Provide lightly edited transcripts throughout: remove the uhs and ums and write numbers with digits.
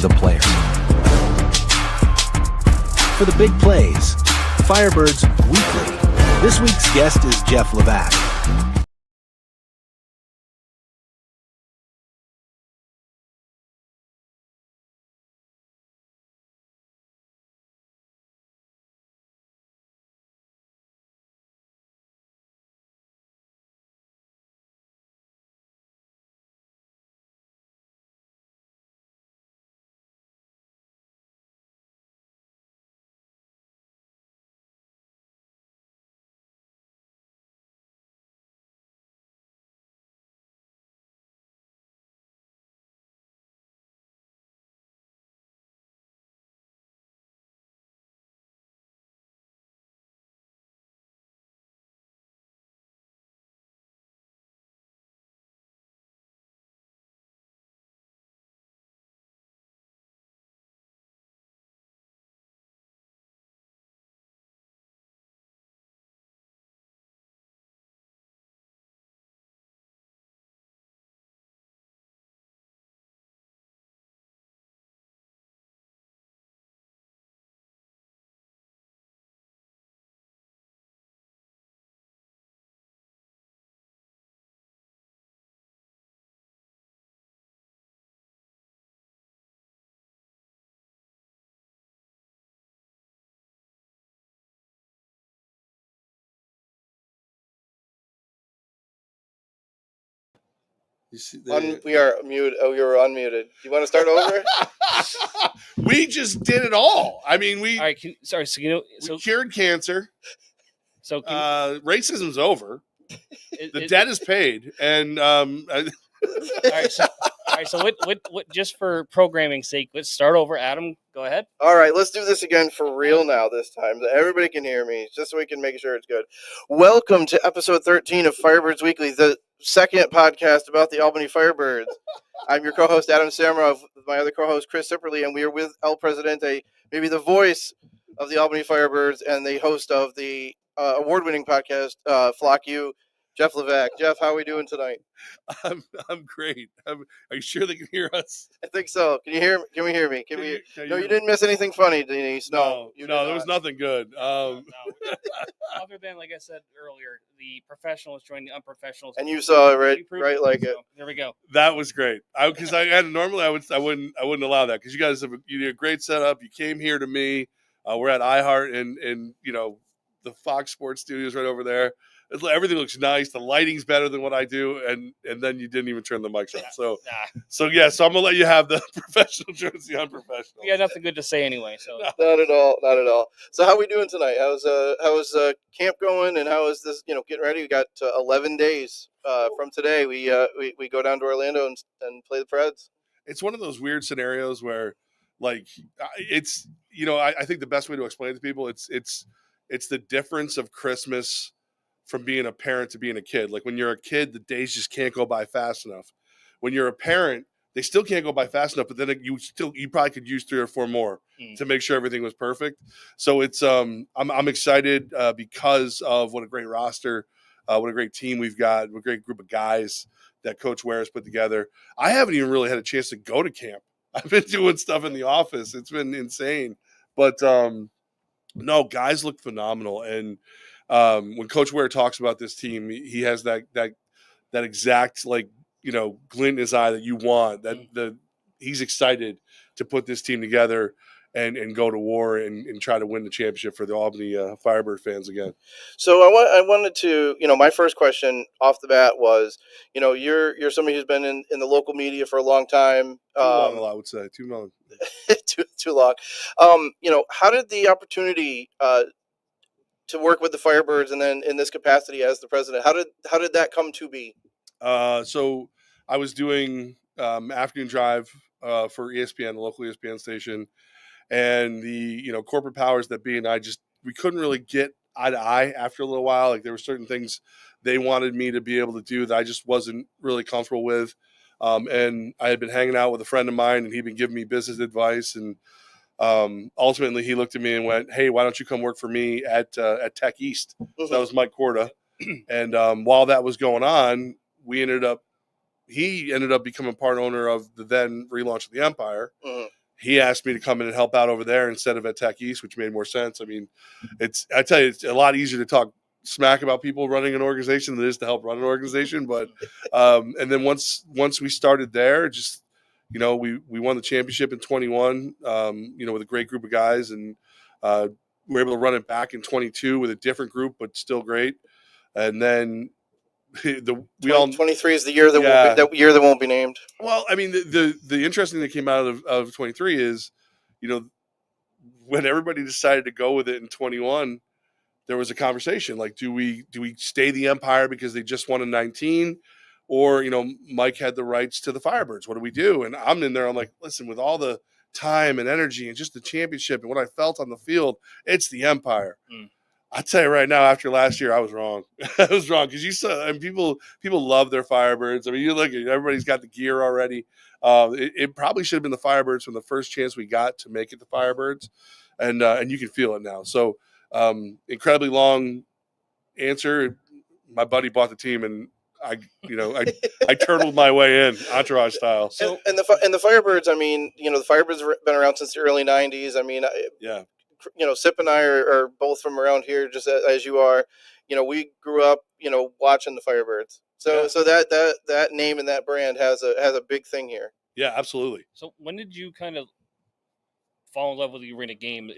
the player. For the big plays, Firebirds Weekly. This week's guest is Jeff Levack. You see, we are muted. Oh, you were unmuted. Do you want to start over? We just did it all. I mean, we All right. So cured cancer. So Racism's over. The debt is paid, and all right. So what? Just for programming's sake, let's start over. Adam, go ahead. All right, let's do this again for real now this time. So everybody can hear me, just so we can make sure it's good. Welcome to episode 13 of Firebirds Weekly, the second podcast about the Albany Firebirds. I'm your co-host, Adam Samrov, with my other co-host, Chris Sipperly, and we are with El Presidente, maybe the voice of the Albany Firebirds and the host of the award-winning podcast, Flock U, Jeff Levack. Jeff, how are we doing tonight? I'm great. Are you sure they can hear us? I think so. Can you hear me? Can we hear me? No, you didn't miss anything funny, Denise. No, there was nothing good. No. Other than, like I said earlier, the professionals join the unprofessionals. And you saw it right like it. There we go. That was great. Because normally I wouldn't allow that, because you guys you did a great setup. You came here to me. We're at iHeart and the Fox Sports Studios right over there. Everything looks nice. The lighting's better than what I do, and then you didn't even turn the mics on. So I'm gonna let you have the professional joins the unprofessional. You got nothing good to say anyway. So not at all. So how are we doing tonight? How's camp going, and how is this? Getting ready. We got 11 days from today. We go down to Orlando and play the Preds. It's one of those weird scenarios where, like, it's I think the best way to explain it to people, it's the difference of Christmas from being a parent to being a kid. Like, when you're a kid, the days just can't go by fast enough. When you're a parent, they still can't go by fast enough, but then you probably could use 3 or 4 more to make sure everything was perfect. So it's I'm excited because of what a great roster, what a great team we've got, what a great group of guys that Coach Ware has put together. I haven't even really had a chance to go to camp. I've been doing stuff in the office. It's been insane. But no, guys look phenomenal. And when Coach Ware talks about this team, he has that exact, like, glint in his eye that you want. That he's excited to put this team together and go to war and try to win the championship for the Albany Firebird fans again. So I wanted to, my first question off the bat was, you're somebody who's been in the local media for a long time. Too long, I would say. Too long. too long. How did the opportunity to work with the Firebirds, and then in this capacity as the president, how did that come to be? So I was doing afternoon drive for ESPN, the local ESPN station, and the corporate powers that be, and we couldn't really get eye to eye after a little while. Like, there were certain things they wanted me to be able to do that I just wasn't really comfortable with. And I had been hanging out with a friend of mine, and he'd been giving me business advice, and ultimately he looked at me and went, "Hey, why don't you come work for me at Tech East?" So that was Mike Corda. And while that was going on, he ended up becoming part owner of the then relaunch of the Empire. he asked me to come in and help out over there instead of at Tech East, which made more sense. I mean, I tell you, it's a lot easier to talk smack about people running an organization than it is to help run an organization. But and then once we started there, just we won the championship in 21. With a great group of guys, and we were able to run it back in 22 with a different group, but still great. And then 23 is the year that won't be named. Well, I mean, the interesting thing that came out of 23 is, when everybody decided to go with it in 21, there was a conversation like, do we stay the Empire because they just won in 19, or Mike had the rights to the Firebirds. What do we do? And I'm in there. I'm like, listen, with all the time and energy and just the championship and what I felt on the field, it's the Empire. I tell you right now, after last year, I was wrong. I was wrong because you saw, and people love their Firebirds. I mean, you look at everybody's got the gear already. It probably should have been the Firebirds from the first chance we got to make it the Firebirds, and you can feel it now. So incredibly long answer. My buddy bought the team, and I turtled my way in, entourage style. So and the Firebirds. I mean, the Firebirds have been around since the early '90s. I mean, yeah. Sip and I are both from around here, just as you are. We grew up, watching the Firebirds. So that name and that brand has a big thing here. Yeah, absolutely. So when did you kind of fall in love with the arena game?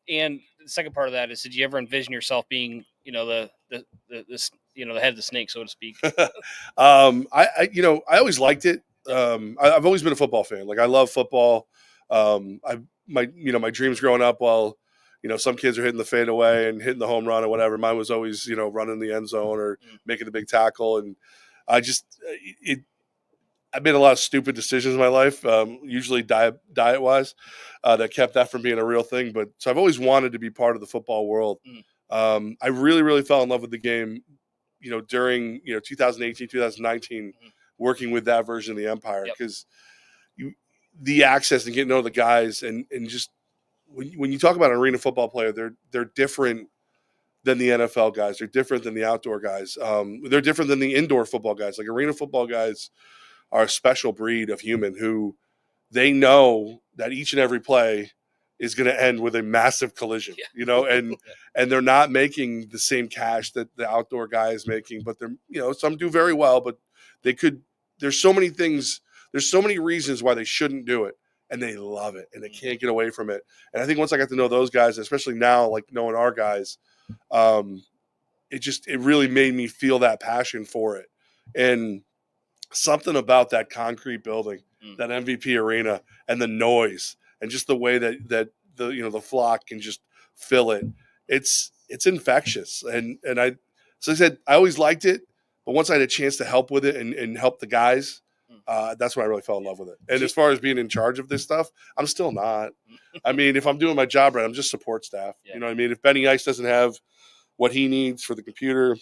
And the second part of that is, did you ever envision yourself being, the head of the snake, so to speak? I always liked it. I've always been a football fan. Like, I love football. My dreams growing up, while some kids are hitting the fadeaway and hitting the home run or whatever, mine was always running the end zone or making the big tackle. And I made a lot of stupid decisions in my life, usually diet wise, that kept that from being a real thing. But so I've always wanted to be part of the football world. I really, really fell in love with the game, during 2018, 2019, working with that version of the Empire, because the access and getting to know the guys, and just when you talk about an arena football player, they're different than the NFL guys. They're different than the outdoor guys. They're different than the indoor football guys. Like, arena football guys are a special breed of human who they know that each and every play is going to end with a massive collision, and they're not making the same cash that the outdoor guy is making, but they're, some do very well, but there's so many things, there's so many reasons why they shouldn't do it, and they love it and they can't get away from it. And I think once I got to know those guys, especially now, like knowing our guys, it really made me feel that passion for it. And something about that concrete building, that MVP arena, and the noise, and just the way that the flock can just fill it. It's infectious. And so I said, I always liked it, but once I had a chance to help with it and help the guys, that's when I really fell in love with it. And as far as being in charge of this stuff, I'm still not. I mean, if I'm doing my job right, I'm just support staff. Yeah. You know what I mean? If Benny Ice doesn't have what he needs for the computer,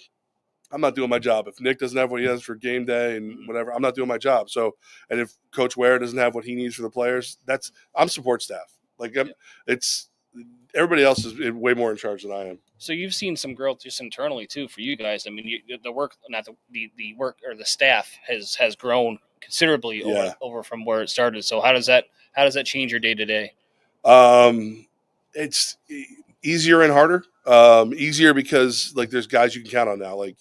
I'm not doing my job. If Nick doesn't have what he has for game day and whatever, I'm not doing my job. So, and if Coach Ware doesn't have what he needs for the players, I'm support staff. Like, it's everybody else is way more in charge than I am. So you've seen some growth just internally too for you guys. I mean, the work, not the work, or the staff has grown considerably over from where it started. So how does that change your day to day? It's easier and harder. Easier because, like, there's guys you can count on now. Like,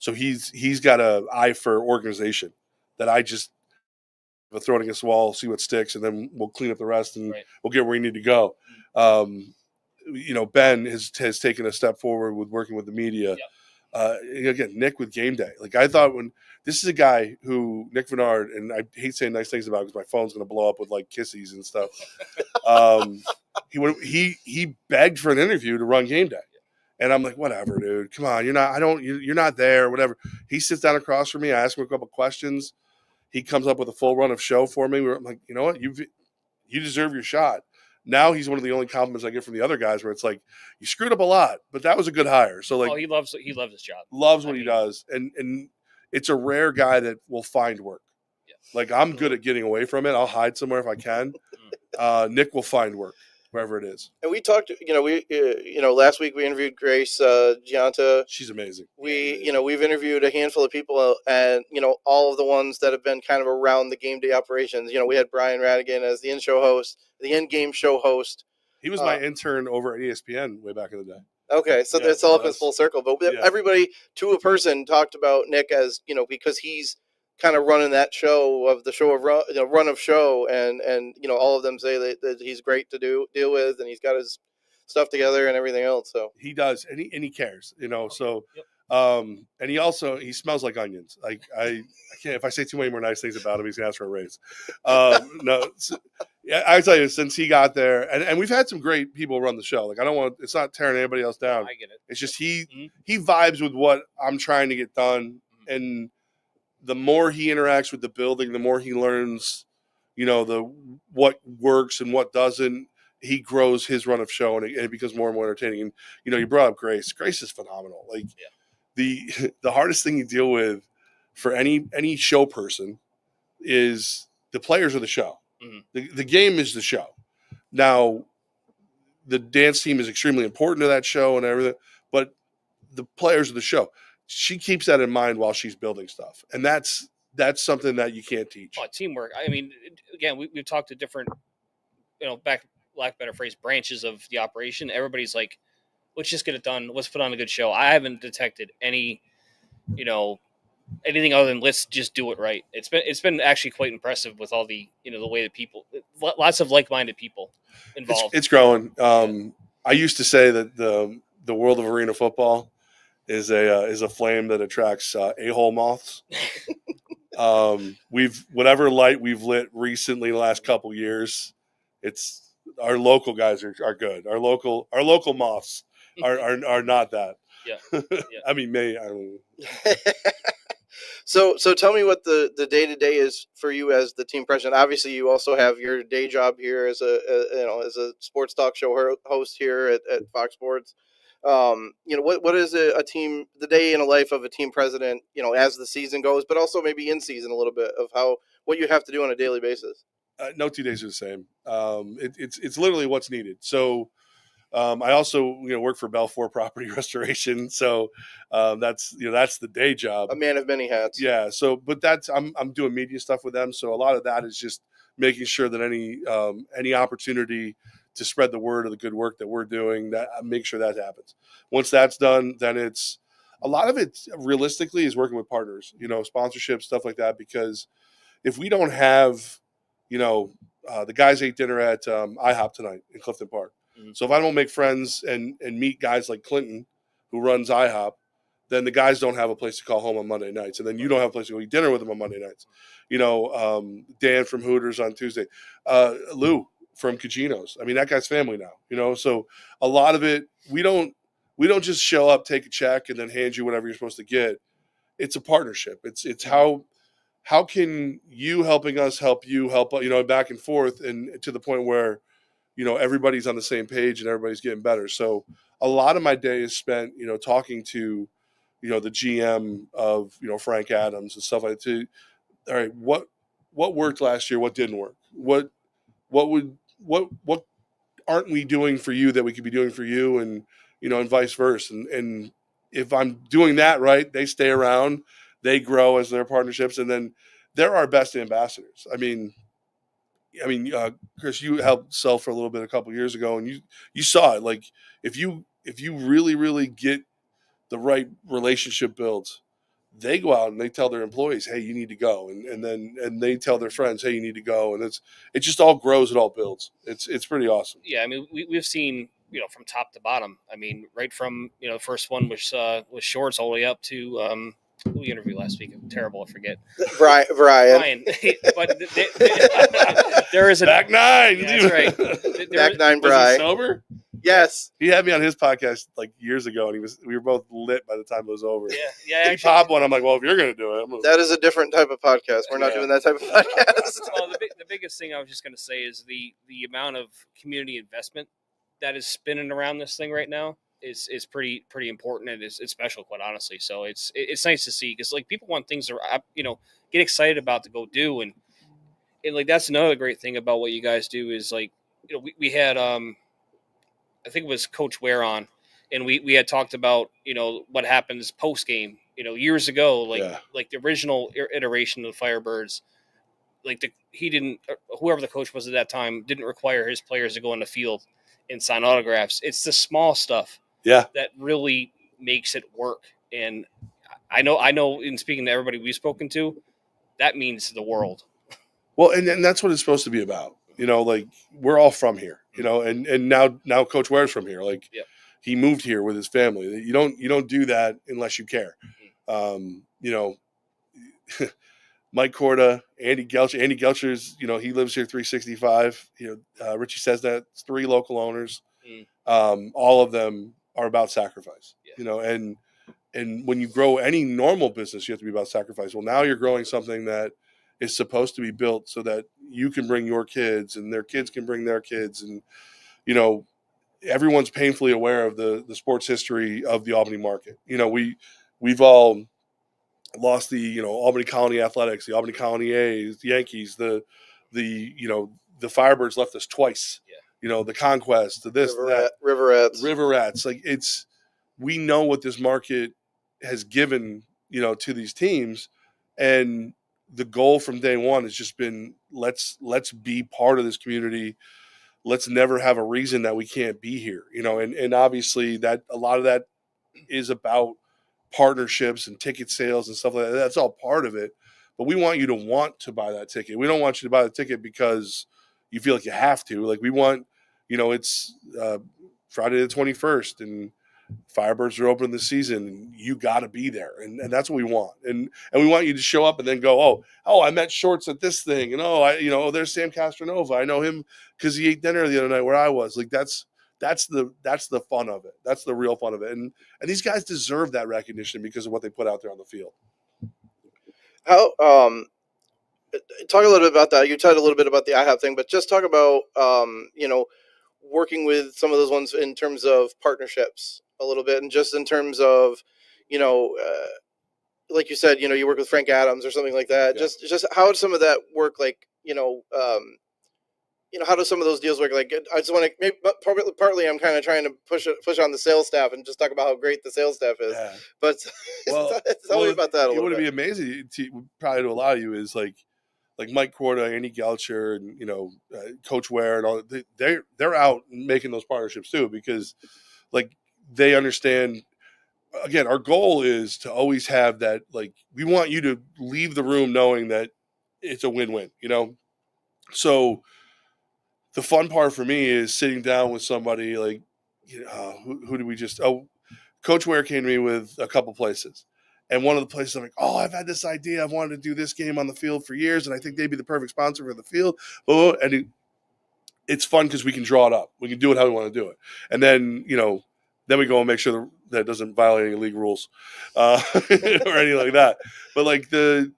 so he's got an eye for organization that I just throw it against the wall, see what sticks, and then we'll clean up the rest, and we'll get where we need to go. Ben has taken a step forward with working with the media. Again, Nick with game day. Like, I thought, when this is a guy who, Nick Vennard, and I hate saying nice things about it because my phone's going to blow up with like kissies and stuff. He begged for an interview to run game day. And I'm like, whatever, dude, come on. You're not there, whatever. He sits down across from me. I ask him a couple questions. He comes up with a full run of show for me. I'm like, you know what? You deserve your shot. Now he's one of the only compliments I get from the other guys where it's like, you screwed up a lot, but that was a good hire. So, like, he loves his job. Loves what he does. And it's a rare guy that will find work. Yeah. Like, I'm good at getting away from it. I'll hide somewhere if I can. Nick will find work. wherever it is. And we talked, last week we interviewed Grace Gianta. She's amazing. We've interviewed a handful of people, and all of the ones that have been kind of around the game day operations. We had Brian Radigan as the in-game show host. He was my intern over at ESPN way back in the day. Okay, so that's all comes full circle. But everybody, to a person, talked about Nick as because he's kind of running that show of the show of run of show, and all of them say that he's great to deal with, and he's got his stuff together and everything else. So he does, and he cares, So, and he smells like onions. Like I can't, if I say too many more nice things about him, he's gonna ask for a raise. No, I tell you, since he got there, and we've had some great people run the show. Like it's not tearing anybody else down. I get it. It's just he vibes with what I'm trying to get done, and the more he interacts with the building, the more he learns, what works and what doesn't. He grows his run of show, and it becomes more and more entertaining. And you brought up Grace. Grace is phenomenal. Like the hardest thing you deal with for any show person is the players of the show. Mm-hmm. The game is the show. Now, the dance team is extremely important to that show and everything, but the players of the show. She keeps that in mind while she's building stuff, and that's something that you can't teach. Teamwork. I mean, again, we've talked to different, lack of a better phrase, branches of the operation. Everybody's like, let's just get it done. Let's put on a good show. I haven't detected any, anything other than let's just do it right. It's been actually quite impressive with all the, the way that people, lots of like-minded people involved. It's growing. I used to say that the world of arena football is a flame that attracts a-hole moths. Whatever light we've lit recently the last couple years, it's our local guys are good. Our local moths are not that. Yeah. I mean, I don't know. So tell me what the day-to-day is for you as the team president. Obviously, you also have your day job here as a sports talk show host here at Fox Sports. What is the day in a life of a team president, as the season goes, but also maybe in season a little bit of what you have to do on a daily basis? No 2 days are the same. It's literally what's needed. So I also work for Belfour Property Restoration. So that's the day job. A man of many hats. Yeah. So, but I'm doing media stuff with them. So a lot of that is just making sure that any opportunity to spread the word of the good work that we're doing, that make sure that happens. Once that's done, then it's a lot of it realistically is working with partners, sponsorship, stuff like that. Because if we don't have, the guys ate dinner at IHOP tonight in Clifton Park. Mm-hmm. So if I don't make friends and meet guys like Clinton, who runs IHOP, then the guys don't have a place to call home on Monday nights. And then you don't have a place to go eat dinner with them on Monday nights. Dan from Hooters on Tuesday. Lou from Cagino's. I mean, that guy's family now, so a lot of it, we don't just show up, take a check, and then hand you whatever you're supposed to get. It's a partnership. It's how can you helping us help you help, back and forth, and to the point where, everybody's on the same page and everybody's getting better. So a lot of my day is spent, talking to, the GM of, Frank Adams and stuff like that. All right, what worked last year? What didn't work? What aren't we doing for you that we could be doing for you, and and vice versa, and if I'm doing that right, they stay around, they grow as their partnerships, and then they're our best ambassadors. I mean, Chris, you helped sell for a little bit a couple years ago, and you saw it. Like if you really, really get the right relationship built, they go out and they tell their employees, hey, you need to go. And they tell their friends, hey, you need to go. And it just all grows. It all builds. It's pretty awesome. Yeah. I mean, we've seen, from top to bottom. I mean, right from, the first one was Shorts all the way up to, who we interviewed last week. Terrible. I forget. Brian. But there is a back nine. Yeah, that's right. Back nine, was Brian. he sober? Yes. He had me on his podcast like years ago, and we were both lit by the time it was over. Yeah. He popped one. I'm like, well, if you're going to do it. That is a different type of podcast. We're not doing that type of podcast. Well, the biggest thing I was just going to say is the amount of community investment that is spinning around this thing right now is pretty important, and it's special, quite honestly. So it's nice to see, because like people want things to get excited about to go do, and like that's another great thing about what you guys do is like we had I think it was Coach Ware on, and we had talked about what happens post game. Years ago, like the original iteration of the Firebirds, he didn't, whoever the coach was at that time, didn't require his players to go on the field and sign autographs. It's the small stuff that really makes it work. And I know in speaking to everybody we've spoken to, that means the world. Well, and that's what it's supposed to be about. Like we're all from here, and now Coach Ware's from here. Like he moved here with his family. You don't do that unless you care. Mike Corda, Andy Gelcher. Andy Gelcher's, he lives here 365. Richie says that it's 3 local owners. All of them are about sacrifice. And when you grow any normal business, you have to be about sacrifice. Well, now you're growing something that is supposed to be built so that you can bring your kids and their kids can bring their kids. And, everyone's painfully aware of the sports history of the Albany market. We've all lost the, Albany Colony Athletics, the Albany Colony A's, the Yankees, the Firebirds left us twice. The Conquest, River Rats. Like we know what this market has given, to these teams, and the goal from day one has just been let's be part of this community. Let's never have a reason that we can't be here, and obviously that a lot of that is about partnerships and ticket sales and stuff like that. That's all part of it. But we want you to want to buy that ticket. We don't want you to buy the ticket because you feel like you have to. Like we want, it's Friday the 21st and Firebirds are opening the season and you got to be there. And that's what we want. And we want you to show up and then go, oh, I met Shorts at this thing. And there's Sam Castronova. I know him because he ate dinner the other night where I was. Like that's the fun of it. That's the real fun of it. And these guys deserve that recognition because of what they put out there on the field. How talk a little bit about that. You talked a little bit about the IHOP thing, but just talk about working with some of those ones in terms of partnerships a little bit, and just in terms of like you said, you work with Frank Adams or something like that. Yeah. Just how does some of that work? Like how do some of those deals work? Like, I just want to partly I'm kind of trying to push on the sales staff and just talk about how great the sales staff is. Yeah. But tell me about that a little bit. What would be amazing, probably to a lot of you, is like Mike Corda, Andy Gelcher, and Coach Ware, and all. They're out making those partnerships too, because like they understand. Again, our goal is to always have that. Like we want you to leave the room knowing that it's a win-win. So. The fun part for me is sitting down with somebody like, who did we just? Oh, Coach Ware came to me with a couple places, and one of the places I'm like, I've had this idea. I've wanted to do this game on the field for years, and I think they'd be the perfect sponsor for the field. And it's fun because we can draw it up. We can do it how we want to do it, and then then we go and make sure that it doesn't violate any league rules or anything like that. But like the.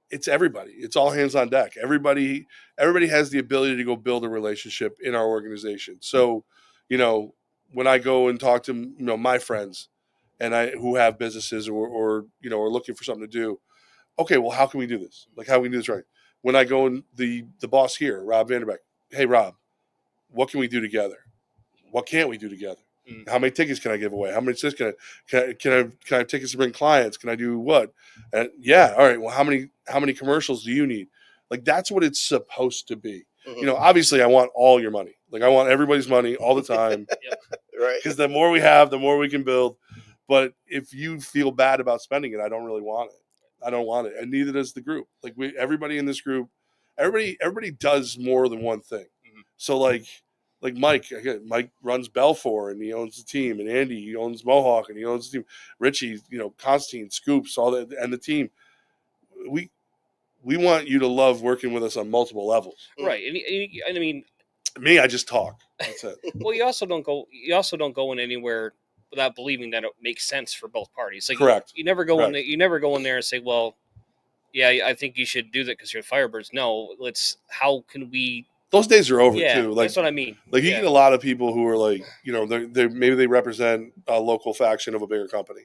It's everybody. It's all hands on deck. Everybody has the ability to go build a relationship in our organization. So, when I go and talk to my friends, and who have businesses or are looking for something to do, okay, well, how can we do this? Like, how can we do this right? When I go and the boss here, Rob Vanderbeck, hey Rob, what can we do together? What can't we do together? How many tickets can I give away? How many tickets can I have tickets to bring clients? Can I do what? And all right. Well, how many commercials do you need? Like that's what it's supposed to be. Mm-hmm. Obviously, I want all your money. Like I want everybody's money all the time. Right. Because the more we have, the more we can build. But if you feel bad about spending it, I don't really want it. I don't want it, and neither does the group. Like everybody in this group, everybody does more than one thing. Mm-hmm. So like Mike runs Belfour and he owns the team, and Andy, he owns Mohawk and he owns the team. Richie, Constantine, Scoops, all that, and the team. We want you to love working with us on multiple levels. Right. And I mean, me, I just talk. That's it. Well, you also don't go in anywhere without believing that it makes sense for both parties. Like, correct. You never go in there. You never go in there and say, well, yeah, I think you should do that because you're Firebirds. No, how can we? Those days are over too. Like, that's what I mean. Like you get a lot of people who are like, they maybe they represent a local faction of a bigger company,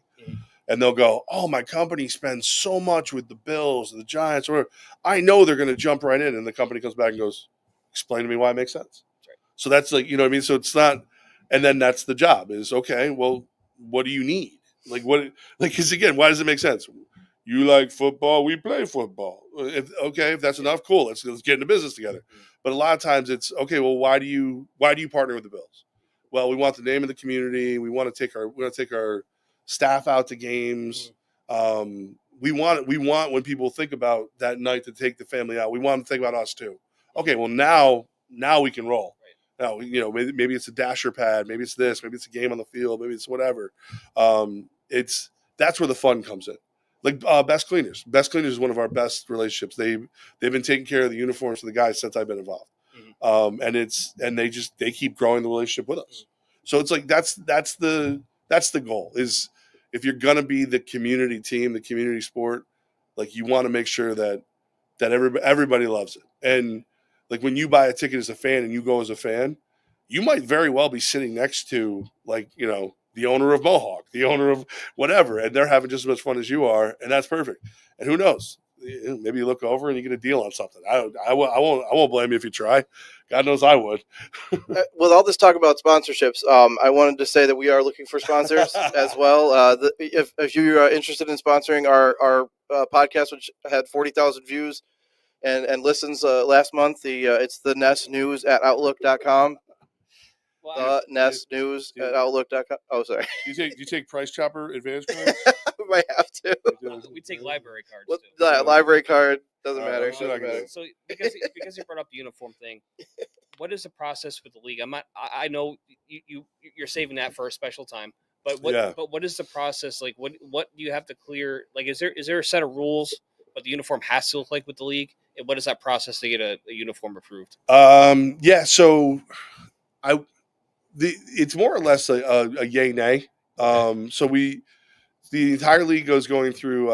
and they'll go, "Oh, my company spends so much with the Bills, the Giants, or I know they're going to jump right in." And the company comes back and goes, "Explain to me why it makes sense." Right. So that's like, you know what I mean? So it's not, and then that's the job is, okay, well, what do you need? Like what, like, cause again, why does it make sense? You like football, we play football. If that's enough, cool. Let's get into business together. But a lot of times it's okay. Well, why do you partner with the Bills? Well, we want the name of the community. We want to take our staff out to games. We want when people think about that night to take the family out. We want them to think about us too. Okay, well now we can roll. Now maybe it's a dasher pad, maybe it's this, maybe it's a game on the field, maybe it's whatever. That's where the fun comes in. Like Best Cleaners. Best Cleaners is one of our best relationships. They've been taking care of the uniforms for the guys since I've been involved. And they keep growing the relationship with us. So it's like that's the goal is if you're gonna be the community team, the community sport, like you want to make sure that everybody loves it. And like when you buy a ticket as a fan and you go as a fan, you might very well be sitting next to the owner of Mohawk, the owner of whatever, and they're having just as much fun as you are, and that's perfect. And who knows? Maybe you look over and you get a deal on something. I won't blame you if you try. God knows I would. With all this talk about sponsorships, I wanted to say that we are looking for sponsors as well. If you're interested in sponsoring our podcast, which had 40,000 views and listens last month, it's the Nest News at Outlook.com. The Nest News at Outlook.com. Oh, sorry. Do you take Price Chopper Advantage cards? We might have to. We take library cards. Library card doesn't matter. I'm not gonna do it. So because you brought up the uniform thing, what is the process with the league? I know you're saving that for a special time, but what is the process like? What do you have to clear? Like, is there a set of rules what the uniform has to look like with the league? And what is that process to get a uniform approved? Yeah. So it's more or less a yay nay. So the entire league goes going through.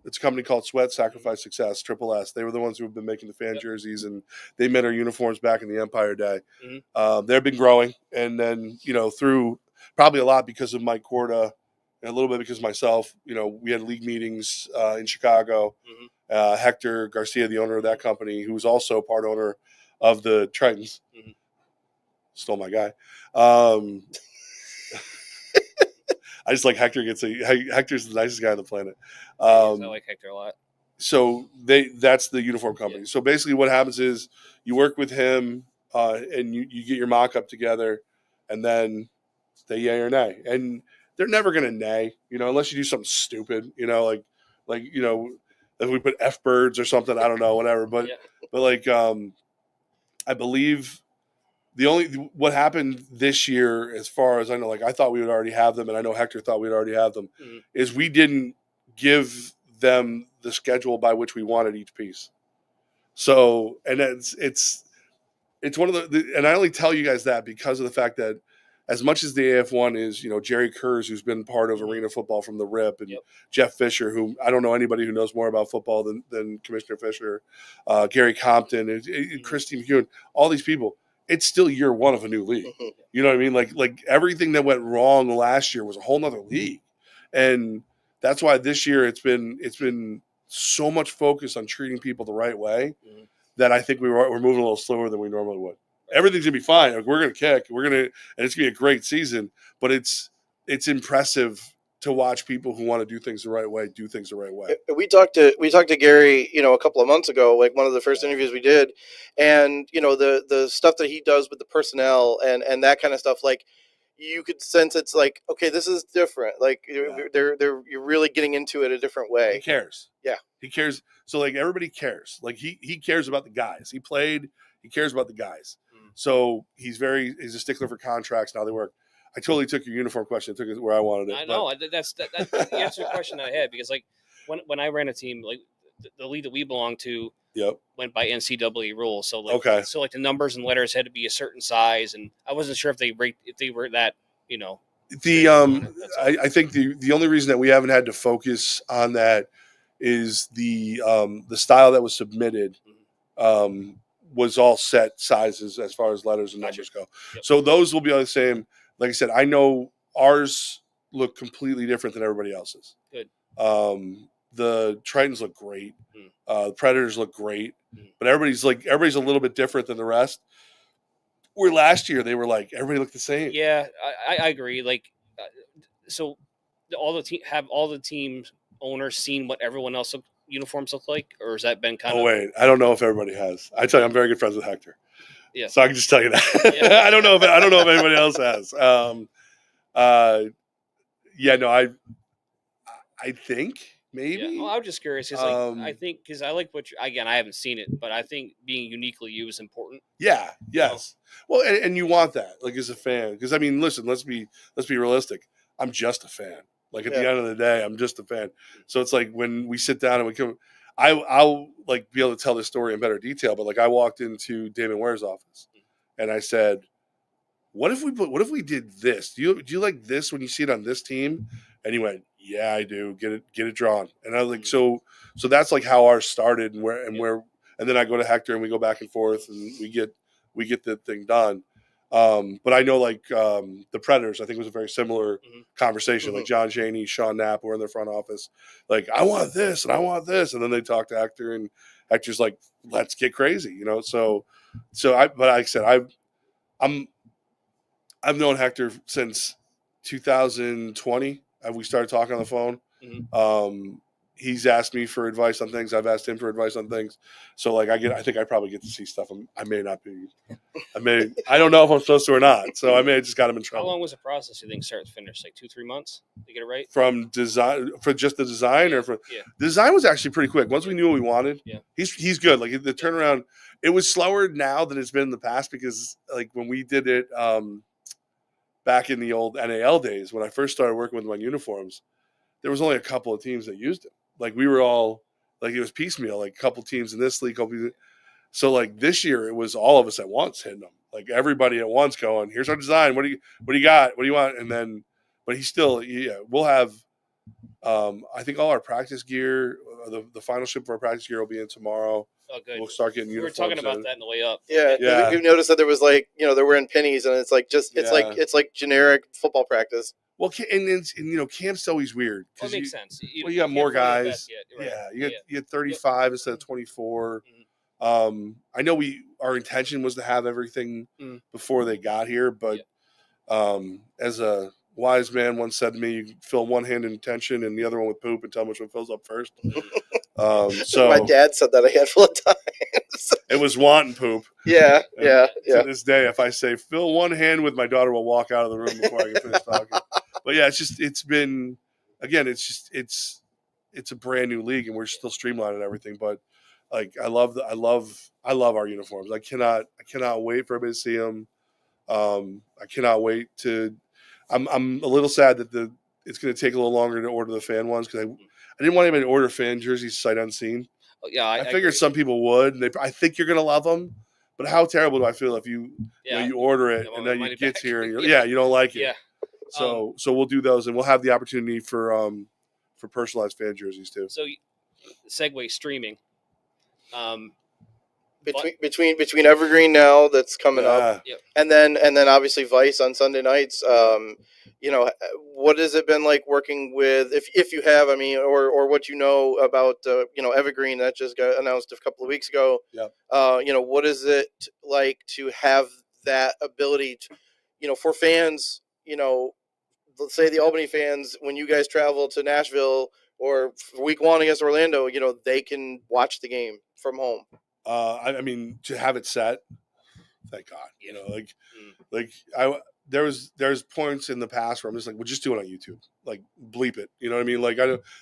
It's a company called Sweat Sacrifice Success Triple S. They were the ones who have been making the fan jerseys, and they made our uniforms back in the Empire Day. They've been growing, and then through probably a lot because of Mike Corda, and a little bit because of myself. We had league meetings in Chicago. Hector Garcia, the owner of that company, who was also part owner of the Tritons. Stole my guy. I just like Hector Hector's the nicest guy on the planet. I like Hector a lot. So that's the uniform company. Yeah. So basically what happens is you work with him and you get your mock-up together, and then they yay or nay. And they're never going to nay, unless you do something stupid, like if we put F-Birds or something, I don't know, whatever. But I believe what happened this year, as far as I know, I thought we would already have them, and I know Hector thought we'd already have them, is we didn't give them the schedule by which we wanted each piece. So, and it's one of the, and I only tell you guys that because of the fact that as much as the AF1 is, Jerry Kurz, who's been part of arena football from the RIP, and Jeff Fisher, who I don't know anybody who knows more about football than Commissioner Fisher, Gary Compton, and Christy McEwen, all these people. It's still year one of a new league. You know what I mean? Like everything that went wrong last year was a whole nother league. And that's why this year it's been so much focus on treating people the right way that I think we're moving a little slower than we normally would. Everything's gonna be fine. We're gonna kick. And it's gonna be a great season. But it's impressive to watch people who want to do things the right way do things the right way. We talked to Gary, a couple of months ago, like one of the first interviews we did, and the stuff that he does with the personnel and that kind of stuff, like you could sense it's like, okay, this is different. Like you're really getting into it a different way. He cares. Yeah, he cares. So everybody cares. Like he cares about the guys. He played. He cares about the guys. So he's a stickler for contracts. Now they work. I totally took your uniform question, took it where I wanted it. I know that's the answer to the question I had, because when I ran a team, the league that we belong to went by NCAA rules. So so the numbers and letters had to be a certain size, and I wasn't sure if they were that I think the only reason that we haven't had to focus on that is the style that was submitted was all set sizes as far as letters and numbers go. So those will be all the same. Like I said, I know ours look completely different than everybody else's. Good. The Tritons look great. The Predators look great. But everybody's a little bit different than the rest. Where last year they were like everybody looked the same. Yeah, I agree. Like, so all the team owners seen what everyone else uniforms look like, or has that been kind Oh of? wait, I don't know if everybody has. I tell you, I'm very good friends with Hector. Yeah. So I can just tell you that. Yeah. I don't know if anybody else has. Yeah, no, I think maybe. Yeah. Well, I'm just curious because, I think because I like what again, I haven't seen it, but I think being uniquely you is important. Yeah. Yes. Well, and you want that, like as a fan, because I mean, listen, let's be realistic. I'm just a fan. Like at the end of the day, I'm just a fan. So it's like when we sit down and we come, I'll like be able to tell this story in better detail. But like I walked into Damon Ware's office, and I said, what if we did this? Do you like this when you see it on this team? And he went, yeah, I do. Get it drawn. And I was like, so that's like how ours started and where and then I go to Hector and we go back and forth and we get the thing done. But I know like the Predators, I think it was a very similar conversation. Like John Janey, Sean Knapp were in their front office. Like, I want this and I want this. And then they talk to Hector and Hector's like, let's get crazy, you know? So but like I said, I've known Hector since 2020. We started talking on the phone. He's asked me for advice on things. I've asked him for advice on things. So like I think I probably get to see stuff. I may not be. I don't know if I'm supposed to or not. So I may have just got him in trouble. How long was the process? You think start to finish? Like 2-3 months to get it right? From design for just the design or for the design was actually pretty quick. Once we knew what we wanted, he's good. Like the turnaround, it was slower now than it's been in the past because like when we did it back in the old NAL days when I first started working with my uniforms, there was only a couple of teams that used it. Like we were all like it was piecemeal, like a couple teams in this league, so like this year it was all of us at once hitting them, like everybody at once going, here's our design, what do you got, what do you want? And then but we'll have I think all our practice gear, the final ship of our practice gear will be in tomorrow. Oh, good. We'll start getting uniforms. We were talking about that in the way up. Yeah. We've noticed that there was like, they're wearing pennies and it's like it's like generic football practice. Well, and camp's always weird. Well, it makes sense. You got more guys. Right. Yeah, you get 35 instead of 24. I know our intention was to have everything before they got here, but as a wise man once said to me, you fill one hand in tension and the other one with poop and tell which one fills up first. So my dad said that a handful of times. It was wanting poop. Yeah. To this day, if I say fill one hand with, my daughter will walk out of the room before I can finish talking. But yeah, it's been a brand new league and we're still streamlining everything. But like I love our uniforms. I cannot wait for everybody to see them. I cannot wait to. I'm a little sad that it's going to take a little longer to order the fan ones because I didn't want anybody to order fan jerseys sight unseen. Yeah, I figured some people would. And I think you're going to love them. But how terrible do I feel if you order it and then you get here and you don't like it. Yeah. So we'll do those and we'll have the opportunity for personalized fan jerseys too. So segue streaming. Between Evergreen now that's coming up, and then obviously Vice on Sunday nights. What has it been like working with, if you have, or what about Evergreen that just got announced a couple of weeks ago? What is it like to have that ability to, for fans, let's say the Albany fans, when you guys travel to Nashville or week 1 against Orlando, they can watch the game from home. To have it set, thank God. There's points in the past where I'm just like, we'll just do it on YouTube, like bleep it. You know what I mean? Like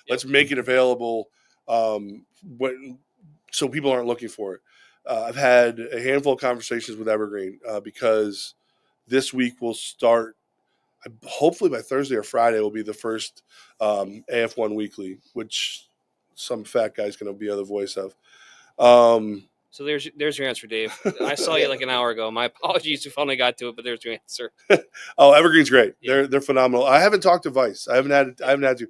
let's make it available, so people aren't looking for it. I've had a handful of conversations with Evergreen because this week we'll start. Hopefully by Thursday or Friday will be the first AF1 Weekly, which some fat guy's going to be the voice of. So there's your answer, Dave. I saw you like an hour ago. My apologies if I only got to it, but there's your answer. Oh, Evergreen's great. They're phenomenal. I haven't talked to Vice. I haven't had to.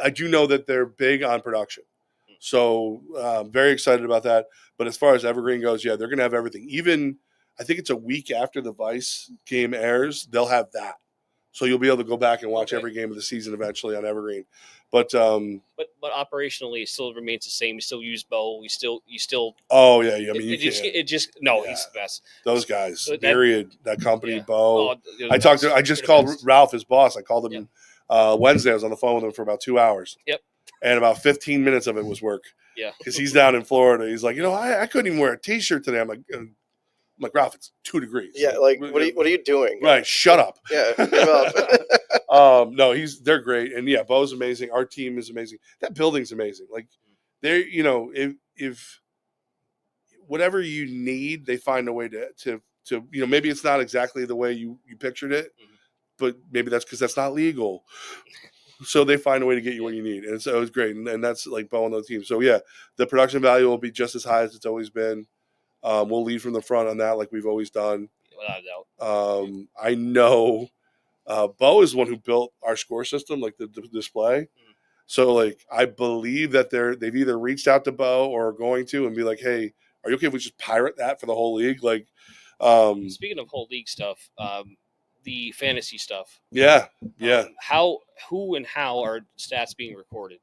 I do know that they're big on production, so very excited about that. But as far as Evergreen goes, they're going to have everything. Even I think it's a week after the Vice game airs, they'll have that. So you'll be able to go back and watch Okay. every game of the season eventually on Evergreen. But But operationally, it still remains the same. You still use Bo. You still. oh yeah, I mean you It can't. just Yeah. he's the best. Those guys, So that- period. That company, Yeah. Bo. Oh, they're the I talked best. to. I just They're the called best. Ralph, his boss. I called him Yep. Wednesday. I was on the phone with him for about 2 hours. Yep. And about 15 minutes of it was work. Yeah. Because he's down in Florida. He's like, I couldn't even wear a T-shirt today. I'm like, Ralph, it's 2 degrees. Yeah, like what are you doing? Right, shut up. Yeah, give up. No, they're great, and yeah, Bo's amazing. Our team is amazing. That building's amazing. Like, they're if whatever you need, they find a way to maybe it's not exactly the way you pictured it, but maybe that's because that's not legal. So they find a way to get you what you need, and so it's great, and that's like Bo and the team. So yeah, the production value will be just as high as it's always been. We'll lead from the front on that, like we've always done. Without a doubt. I know Bo is the one who built our score system, like the display. So like I believe that they've either reached out to Bo or are going to and be like, hey, are you okay if we just pirate that for the whole league? Like, Speaking of whole league stuff, the fantasy stuff. yeah. Who and how are stats being recorded?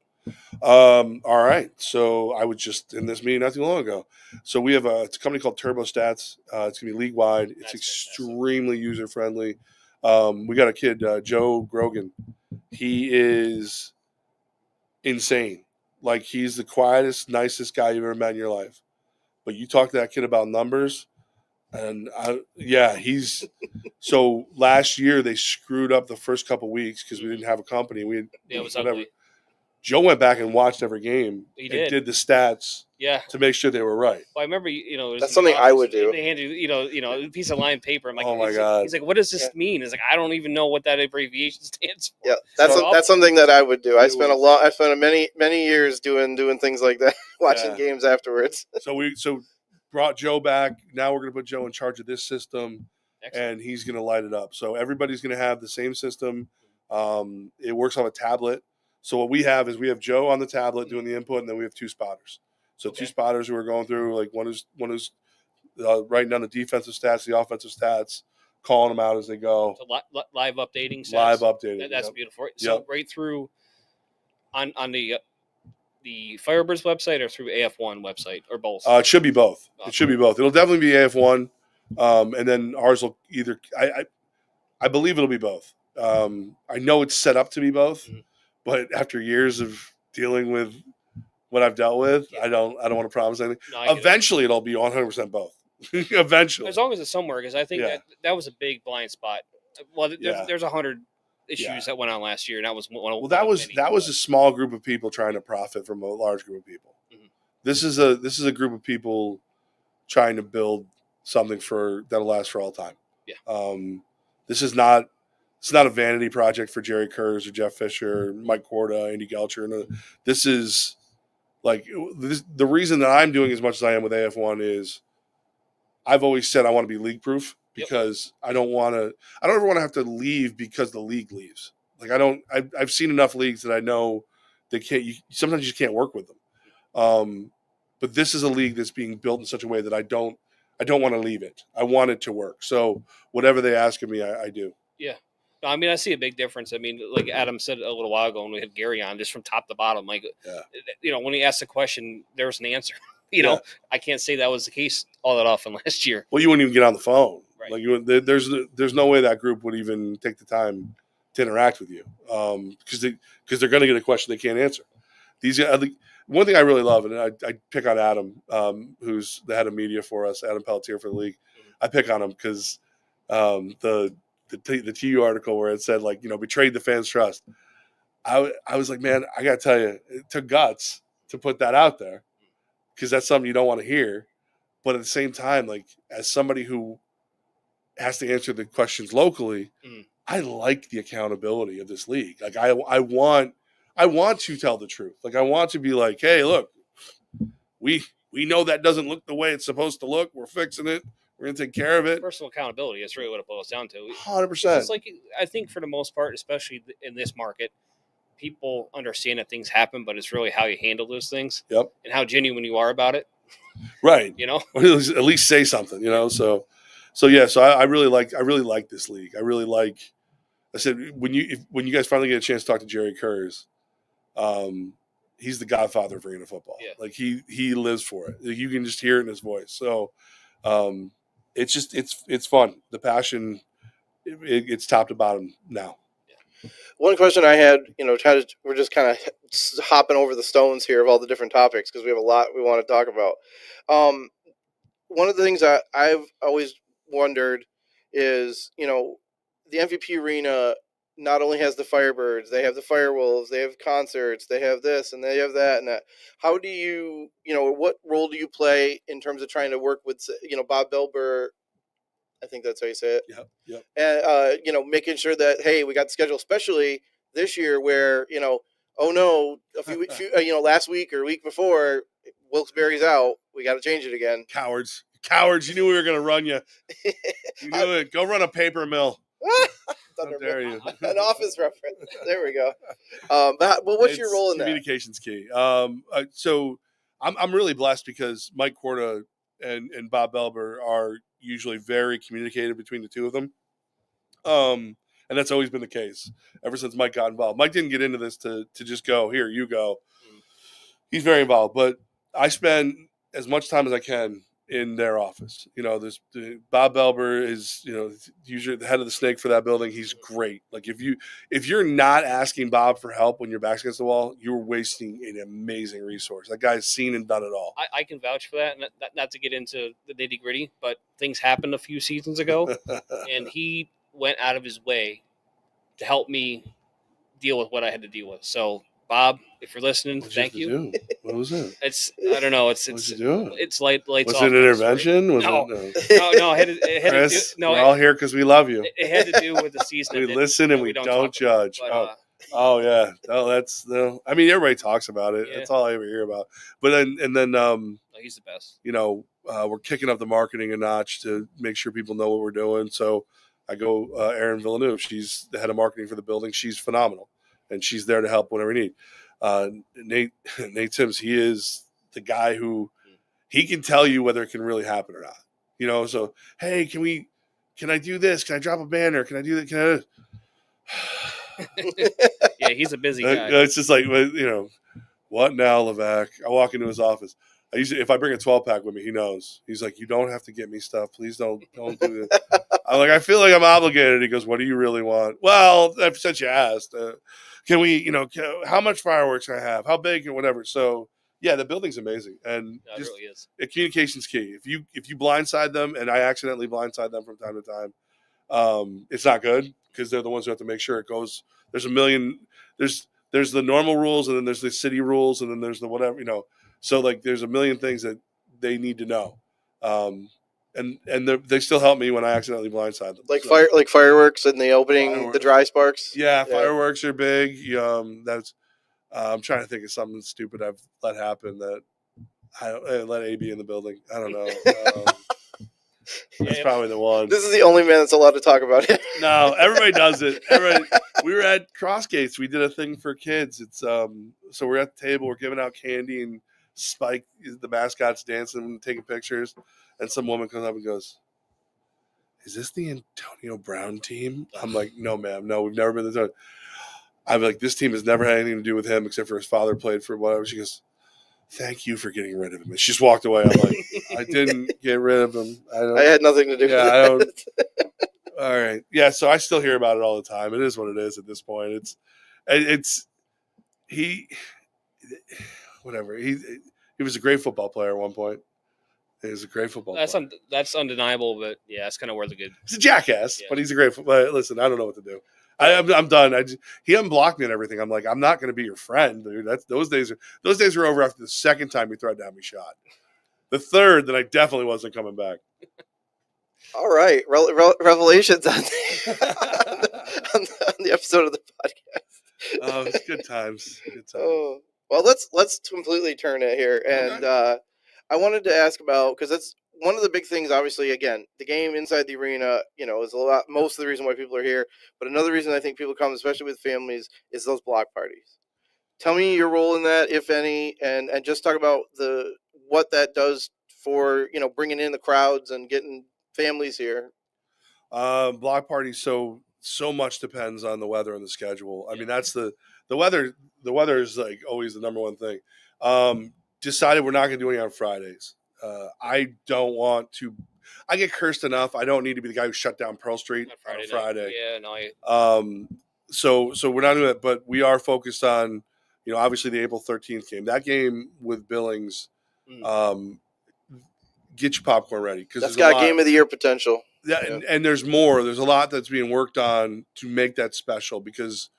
All right. So I was just in this meeting not too long ago. So we have it's a company called Turbo Stats. It's gonna be league wide. It's That's extremely user friendly. We got a kid, Joe Grogan. He is insane. Like he's the quietest, nicest guy you've ever met in your life. But you talk to that kid about numbers, and he's. So last year they screwed up the first couple weeks because we didn't have a company. It was whatever. ugly. Joe went back and watched every game. He and did. did the stats Yeah. to make sure they were right. Well, I remember, it was That's in the something I office, would do. They handed a piece of lined paper. I'm like, Oh my God. He's like, what does this mean? It's like, I don't even know what that abbreviation stands for. Yeah, that's something that I would do. I spent was- many years doing things like that, watching Yeah. games afterwards. So brought Joe back. Now we're going to put Joe in charge of this system, Excellent. and he's going to light it up. So everybody's going to have the same system. It works on a tablet. So what we have is Joe on the tablet doing the input, and then we have 2 spotters. So 2 spotters who are going through, like one is writing down the defensive stats, the offensive stats, calling them out as they go. So live updating. Stats. Live updating. That's beautiful. So right through on the Firebirds website or through AF1 website or both? It should be both. It should be both. It'll definitely be AF1, and then ours will either. I believe it'll be both. I know it's set up to be both, but after years of dealing with what I've dealt with, I don't want to promise anything. No, Eventually, it'll be 100% both. Eventually, as long as it's somewhere, because I think that was a big blind spot. Well, there's 100 issues that went on last year, and that was one. Well, that was a small group of people trying to profit from a large group of people. Mm-hmm. This is a group of people trying to build something that'll last for all time. Yeah. This is not. It's not a vanity project for Jerry Kurz or Jeff Fisher, Mike Korda, Andy Gelcher. No, this is like the reason that I'm doing as much as I am with AF1 is I've always said I want to be league proof because I don't ever want to have to leave because the league leaves. Like I've seen enough leagues that I know they can't. Sometimes you just can't work with them. But this is a league that's being built in such a way that I don't want to leave it. I want it to work. So whatever they ask of me, I do. Yeah. No, I mean, I see a big difference. I mean, like Adam said a little while ago when we had Gary on, just from top to bottom, like, when he asked a question, there was an answer. I can't say that was the case all that often last year. Well, you wouldn't even get on the phone. Right. Like there's no way that group would even take the time to interact with you because they're going to get a question they can't answer. One thing I really love, and I pick on Adam, who's the head of media for us, Adam Pelletier for the league. I pick on him because the TU article where it said betrayed the fans' trust. I was like, man, I got to tell you, it took guts to put that out there because that's something you don't want to hear. But at the same time, like as somebody who has to answer the questions locally, I like the accountability of this league. Like I want to tell the truth. Like I want to be like, hey, look, we know that doesn't look the way it's supposed to look. We're fixing it. We're going to take care of it. Personal accountability. That's really what it boils down to. 100%. It's like, I think for the most part, especially in this market, people understand that things happen, but it's really how you handle those things. Yep. And how genuine you are about it. Right. Or at least say something, So I really like this league. I really like I said, when you guys finally get a chance to talk to Jerry Kurz, he's the godfather of arena football. Yeah. Like he lives for it. Like, you can just hear it in his voice. So it's fun. The passion, it's top to bottom now. One question I had, we're just kind of hopping over the stones here of all the different topics because we have a lot we want to talk about. One of the things I've always wondered is, the MVP arena not only has the Firebirds, they have the Firewolves, they have concerts, they have this and they have that and that. How do you, what role do you play in terms of trying to work with, Bob Belber? I think that's how you say it. Yep. And, making sure that, hey, we got the schedule, especially this year where, oh no, last week or week before, Wilkes-Barre's out. We got to change it again. Cowards. You knew we were going to run you. You knew it. Go run a paper mill. How dare you? An office reference. There we go. But what's your role in that? Communication's key. So I'm really blessed because Mike Korda and Bob Belber are usually very communicative between the two of them. And that's always been the case ever since Mike got involved. Mike didn't get into this to just go, here, you go. He's very involved, but I spend as much time as I can in their office. Bob Belber is, usually the head of the snake for that building. He's great. Like if you're not asking Bob for help when your back's against the wall, you're wasting an amazing resource. That guy's seen and done it all. I can vouch for that. Not to get into the nitty gritty, but things happened a few seasons ago, and he went out of his way to help me deal with what I had to deal with. So, Bob, if you're listening, thank you. What was it? I don't know. It's lights was off. Was it an intervention? No. It had Chris, to do, no. We're all here because we love you. It had to do with the season. We listen and we don't judge. But, yeah. I mean, everybody talks about it. Yeah. That's all I ever hear about. But then he's the best. We're kicking up the marketing a notch to make sure people know what we're doing. So I go, Erin Villeneuve. She's the head of marketing for the building. She's phenomenal, and she's there to help whenever we need. Nate Sims, he is the guy who he can tell you whether it can really happen or not. So hey, can I do this? Can I drop a banner? Can I do that? Yeah, he's a busy guy. It's just like, what now, Levack? I walk into his office. If I bring a 12-pack with me, he knows. He's like, you don't have to get me stuff. Please don't do it. I'm like, I feel like I'm obligated. He goes, what do you really want? Well, since you asked, can we, how much fireworks can I have? How big and whatever. So, yeah, the building's amazing. And it really is. Communication's key. If you blindside them, and I accidentally blindside them from time to time, it's not good because they're the ones who have to make sure it goes. There's a million. There's the normal rules, and then there's the city rules, and then there's the whatever, So like, there's a million things that they need to know, and they still help me when I accidentally blindside them. Like fireworks in the opening, the dry sparks. Yeah, fireworks are big. That's I'm trying to think of something stupid I've let happen that I let AB in the building. I don't know. That's probably the one. This is the only man that's allowed to talk about it. No, everybody does it. We were at Crossgates. We did a thing for kids. It's so we're at the table. We're giving out candy, and Spike, the mascot's dancing and taking pictures. And some woman comes up and goes, "Is this the Antonio Brown team?" I'm like, "No, ma'am. No, we've never been this." I'm like, "This team has never had anything to do with him except for his father played for whatever." She goes, "Thank you for getting rid of him." And she just walked away. I'm like, I didn't get rid of him. I had nothing to do with it. I don't. All right. Yeah. So I still hear about it all the time. It is what it is at this point. Whatever. He was a great football player at one point. He was a great football player. That's undeniable, but yeah, that's kind of where the good. He's a jackass, but he's a great football player. Listen, I don't know what to do. I'm done. He unblocked me and everything. I'm like, I'm not going to be your friend, dude. Those days are over after the second time he threatened to have me shot. The third, then I definitely wasn't coming back. All right, revelations on the episode of the podcast. Oh, it's good times. Good times. Oh, well, let's completely turn it here, and I wanted to ask about, because that's one of the big things. Obviously, again, the game inside the arena, is most of the reason why people are here. But another reason I think people come, especially with families, is those block parties. Tell me your role in that, if any, and just talk about what that does for bringing in the crowds and getting families here. Block parties. So so much depends on the weather and the schedule. I mean, that's the weather. The weather is like always the number one thing. Decided we're not going to do any on Fridays. I don't want to. I get cursed enough. I don't need to be the guy who shut down Pearl Street on a Friday. Yeah, no. So we're not doing it, but we are focused on, obviously the April 13th game. That game with Billings, get your popcorn ready because that's got game of the year potential. Yeah, and there's more. There's a lot that's being worked on to make that special because,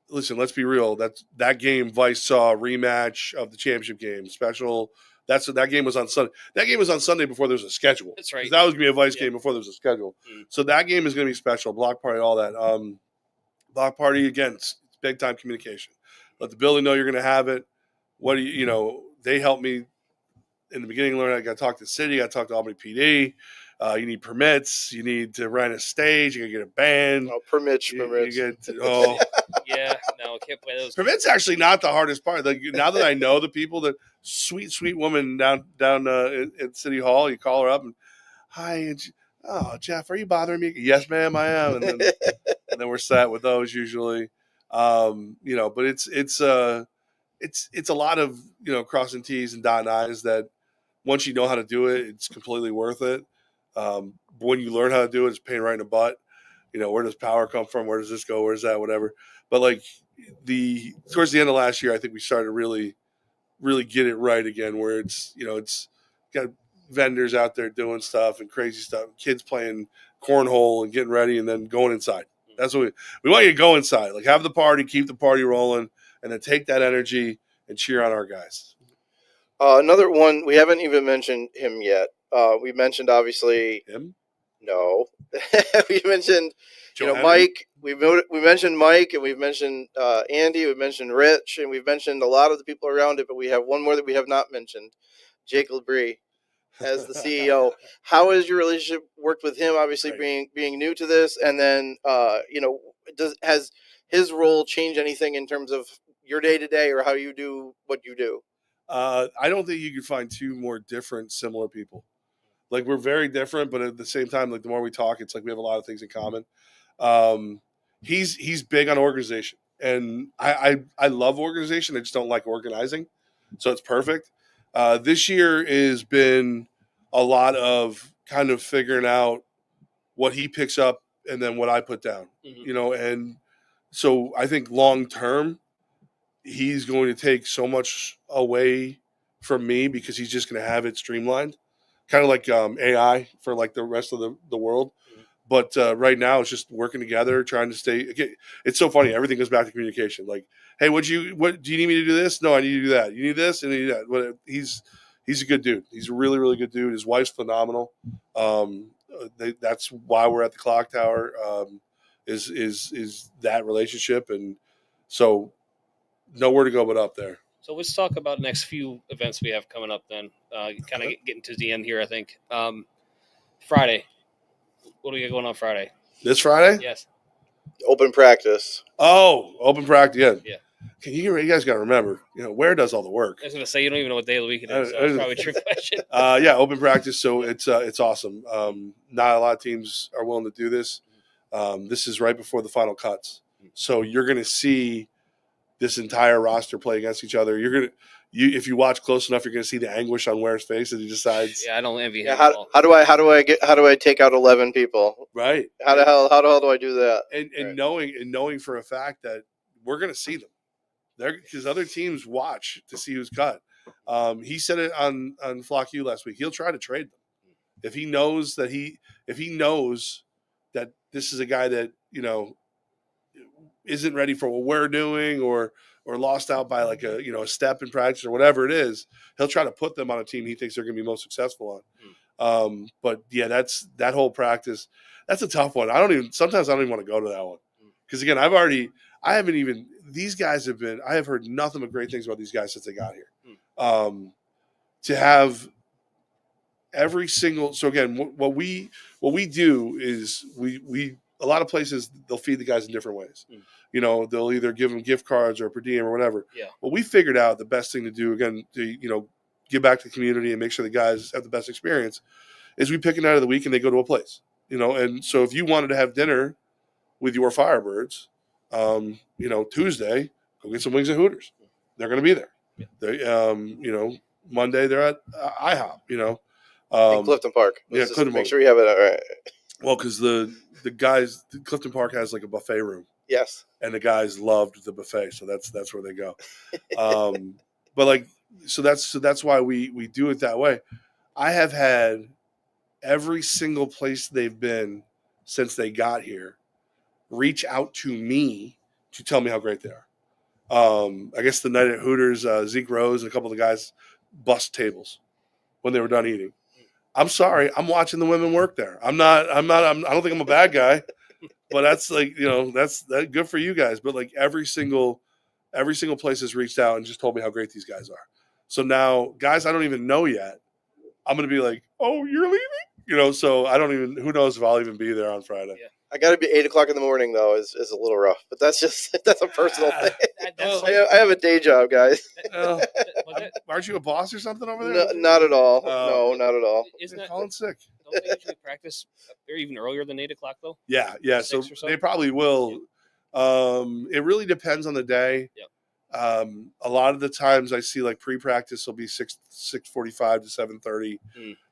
listen, let's be real. That game Vice saw a rematch of the championship game special. That game was on Sunday. That game was on Sunday before there was a schedule. That's right. That was going to be a Vice game before there was a schedule. So that game is going to be special. Block party, all that. Block party, again, it's big time communication. Let the building know you're going to have it. What do they helped me in the beginning. Learn I got to talk to the city. I got to talk to Albany PD. You need permits. You need to rent a stage. You got to get a band. Oh, permits. Yeah, no, can't play those. Permits actually not the hardest part. Like now that I know the people, the sweet woman down at City Hall, you call her up and, hi, Jeff, are you bothering me? Yes, ma'am, I am. And then we're set with those usually. But it's a lot of crossing T's and dotting I's that once you know how to do it, it's completely worth it. When you learn how to do it, it's a pain right in the butt. Where does power come from? Where does this go? Where's that? Whatever. But like towards the end of last year, I think we started to really, really get it right again. Where it's got vendors out there doing stuff and crazy stuff, kids playing cornhole and getting ready, and then going inside. That's what we want you to go inside. Like have the party, keep the party rolling, and then take that energy and cheer on our guys. Another one we haven't even mentioned him yet. We mentioned obviously him. No, we mentioned Mike. We mentioned Mike, and we've mentioned Andy. We've mentioned Rich, and we've mentioned a lot of the people around it. But we have one more that we have not mentioned: Jake Labrie as the CEO. How has your relationship worked with him? Obviously, being new to this, and then has his role changed anything in terms of your day to day or how you do what you do? I don't think you could find two more different, similar people. Like we're very different, but at the same time, like the more we talk, it's like we have a lot of things in common. He's big on organization, and I love organization. I just don't like organizing, so it's perfect. This year has been a lot of kind of figuring out what he picks up and then what I put down. And so I think long term, he's going to take so much away from me because he's just going to have it streamlined. Kind of like AI for like the rest of the world. But right now it's just working together, trying to stay. It's so funny. Everything goes back to communication. Like, hey, what do you need me to do this? No, I need you to do that. You need this and you need that. But he's a good dude. He's a really, really good dude. His wife's phenomenal. That's why we're at the clock tower, is that relationship. And so nowhere to go but up there. So let's talk about next few events we have coming up then. Kind of getting to the end here, I think. Friday. What do we got going on Friday? This Friday? Yes. Open practice. Oh, open practice. Yeah. You guys got to remember, where does all the work? I was going to say, you don't even know what day of the week it is, so it's probably a trick question. Yeah, open practice. So it's awesome. Not a lot of teams are willing to do this. This is right before the final cuts. So you're going to see this entire roster play against each other. If you watch close enough, you're going to see the anguish on Ware's face as he decides. Yeah, I don't envy him. How do I take out 11 people? Right. How the hell do I do that? And knowing for a fact that we're going to see them, because other teams watch to see who's cut. He said it on Flock U last week. He'll try to trade them if he knows that this is a guy that isn't ready for what we're doing or lost out by like a step in practice or whatever it is. He'll try to put them on a team he thinks they're going to be most successful on. But yeah, that's that whole practice. That's a tough one. Sometimes I don't even want to go to that one because again, I have heard nothing but great things about these guys since they got here. To have every single, so again, what we do is we a lot of places they'll feed the guys in different ways. They'll either give them gift cards or per diem or whatever. Yeah. Well, we figured out the best thing to do, again, to give back to the community and make sure the guys have the best experience, is we pick a night of the week and they go to a place. And so if you wanted to have dinner with your Firebirds, Tuesday, go get some wings at Hooters. They're going to be there. Yeah. They, Monday they're at IHOP. In Clifton Park. Let's just Clifton make Park. sure we have it all right. Well, because the guys, Clifton Park has like a buffet room, Yes. and the guys loved the buffet, so that's where they go. But like, so that's why we do it that way. I have had every single place they've been since they got here reach out to me to tell me how great they are. I guess the night at Hooters, Zeke Rose and a couple of the guys bust tables when they were done eating. I'm sorry, I'm watching the women work there. I don't think I'm a bad guy, but that's like, that's good for you guys. But like every single place has reached out and just told me how great these guys are. So now, guys I don't even know yet, I'm going to be like, oh, you're leaving? So I don't even, who knows if I'll even be there on Friday. Yeah. I got to be 8:00 in the morning though. Is a little rough, but that's a personal thing. I have a day job, guys. Aren't you a boss or something over there? No, not at all. No, not at all. Isn't that calling sick? Don't they usually practice even earlier than 8:00 though? Yeah. So 6 or so? they probably will. It really depends on the day. Yep. A lot of the times I see like pre-practice will be 6:45 to 7:30.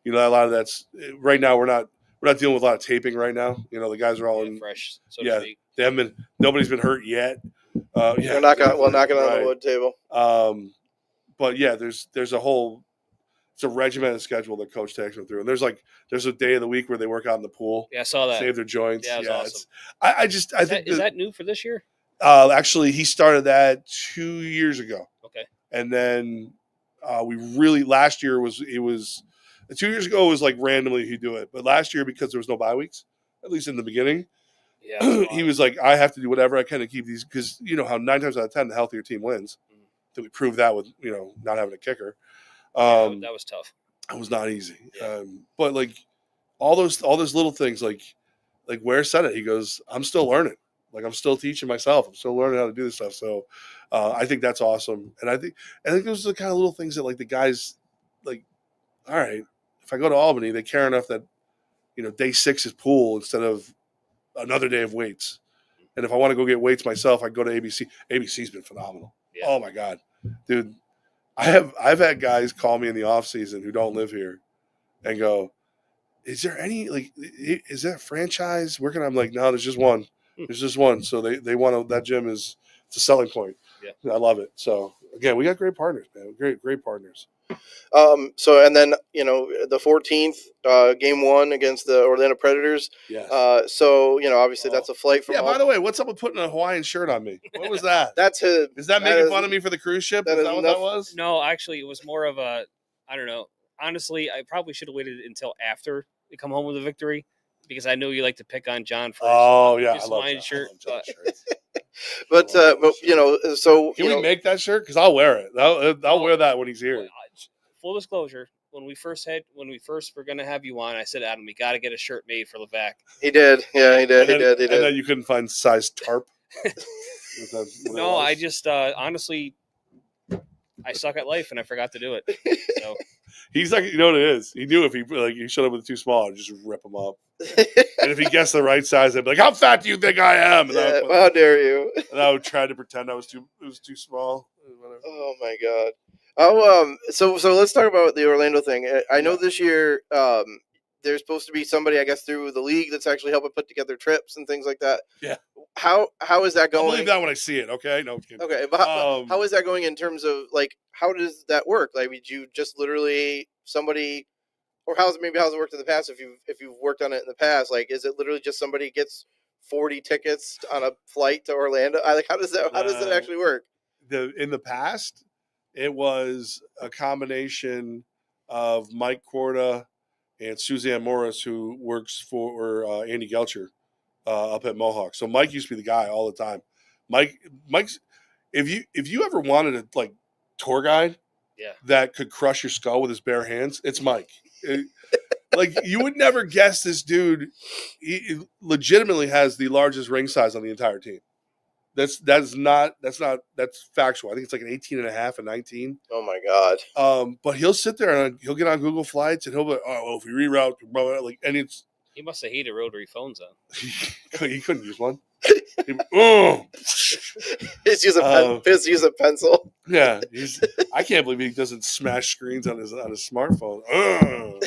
A lot of that's right now. We're not dealing with a lot of taping right now. The guys are all in fresh. So to speak. They haven't been. Nobody's been hurt yet. They're knocking on the wood table. But yeah, there's it's a regimented schedule that coach takes them through, and there's a day of the week where they work out in the pool. Yeah, I saw that. Save their joints. Yeah, it was awesome. I think is that new for this year? Actually, he started that 2 years ago. Okay. And then last year it was 2 years ago, it was like randomly he'd do it. But last year, because there was no bye weeks, at least in the beginning, he was like, I have to do whatever I can to keep these, because how 9 times out of 10, the healthier team wins. So we proved that with, not having a kicker. That was tough. It was not easy. Yeah. But like all those little things, like Ware said it, he goes, I'm still learning. Like I'm still teaching myself. I'm still learning how to do this stuff. So I think that's awesome. And I think those are the kind of little things that like the guys like, all right, if I go to Albany, they care enough that, day 6 is pool instead of another day of weights. And if I want to go get weights myself, I go to ABC. ABC's been phenomenal. Yeah. Oh my God, dude. I've had guys call me in the off season who don't live here and go, is there any, is that a franchise working? I'm like, no, there's just one. There's just one. So they want to, that gym it's a selling point. Yeah. I love it. So again, we got great partners, man. Great partners. So, and then, the 14th, game 1 against the Orlando Predators. Yeah. So, obviously that's a flight from. Yeah. By the way, what's up with putting a Hawaiian shirt on me? What was that? That's his. Is that making fun of me for the cruise ship? Is that what that was? No, actually, it was more of a, I don't know. Honestly, I probably should have waited until after we come home with a victory, because I know you like to pick on John for his Hawaiian shirt. But so can we make that shirt? Because I'll wear it. I'll wear that when he's here. Well, full disclosure, when we first were going to have you on, I said, Adam, we got to get a shirt made for Levack. He did. Yeah, he did. And then you couldn't find size tarp. No, I just honestly, I suck at life and I forgot to do it. So he's like, you know what it is? He knew if he showed up with too small, I'd just rip him up. And if he guessed the right size, I'd be like, "How fat do you think I am?" And how dare you? And I would try to pretend it was too small. Whatever. Oh my God. Oh, so let's talk about the Orlando thing. I know this year there's supposed to be somebody, I guess, through the league that's actually helping put together trips and things like that. Yeah. How is that going? I'll believe that when I see it. Okay. No. Okay, but how is that going in terms of how does that work? Did you just literally somebody, or how's it worked in the past? If you've worked on it in the past, is it literally just somebody gets 40 tickets on a flight to Orlando? How does that actually work? In the past, it was a combination of Mike Corda and Suzanne Morris, who works for Andy Gelcher up at Mohawk. So Mike used to be the guy all the time. Mike's if you ever wanted a tour guide that could crush your skull with his bare hands, it's Mike. You would never guess this dude. He legitimately has the largest ring size on the entire team. That's factual. I think it's an 18 and a half and 19. Oh my God. But he'll sit there and he'll get on Google Flights and he'll be like, oh, well, if we reroute, and it's. He must have hated rotary phones then. He couldn't use one. Oh, He's using pencil. yeah. I can't believe he doesn't smash screens on his smartphone. I'm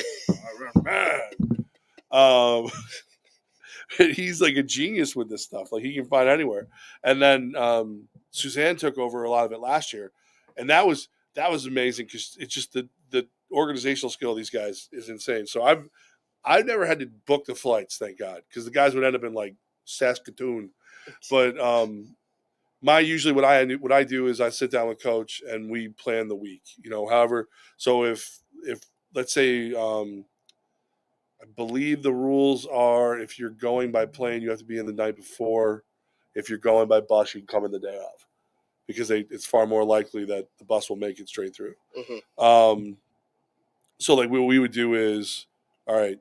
mad. He's like a genius with this stuff. Like he can find anywhere. And then Suzanne took over a lot of it last year, and that was amazing because it's just the organizational skill of these guys is insane. So I've never had to book the flights, thank God, because the guys would end up in like Saskatoon. But usually what I do is I sit down with coach and we plan the week. However, so if let's say I believe the rules are if you're going by plane, you have to be in the night before. If you're going by bus, you can come in the day of, because it's far more likely that the bus will make it straight through. Mm-hmm. So like what we would do is, all right,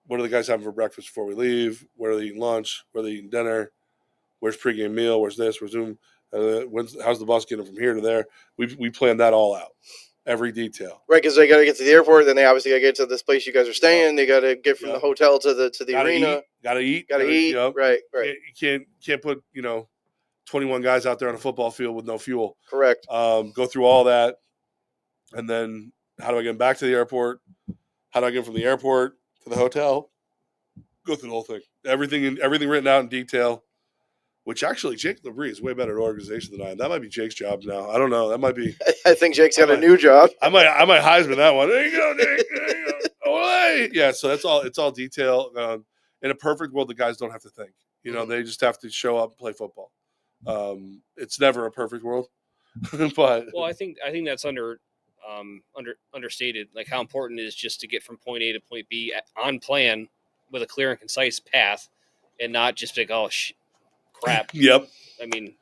what are the guys having for breakfast before we leave? Where are they eating lunch? Where are they eating dinner? Where's pregame meal? Where's this? Where's Zoom? How's the bus getting from here to there? We plan that all out, every detail. Right, because they got to get to the airport, then they obviously got to get to this place you guys are staying. They got to get from the hotel to the arena. Gotta eat. Right. You can't put 21 guys out there on a football field with no fuel. Correct. Go through all that, and then how do I get back to the airport? How do I get from the airport to the hotel? Go through the whole thing. Everything written out in detail. Which actually, Jake LeBrie is way better at organization than I am. That might be Jake's job now. I don't know. That might be. I think Jake's got a new job. I might Heisman that one. There you go, Jake. There you go. Olay. Yeah. So that's all. It's all detail. In a perfect world, the guys don't have to think. They just have to show up and play football. It's never a perfect world, but I think that's understated. Like how important it is just to get from point A to point B on plan with a clear and concise path, and not just like crap. Yep. I mean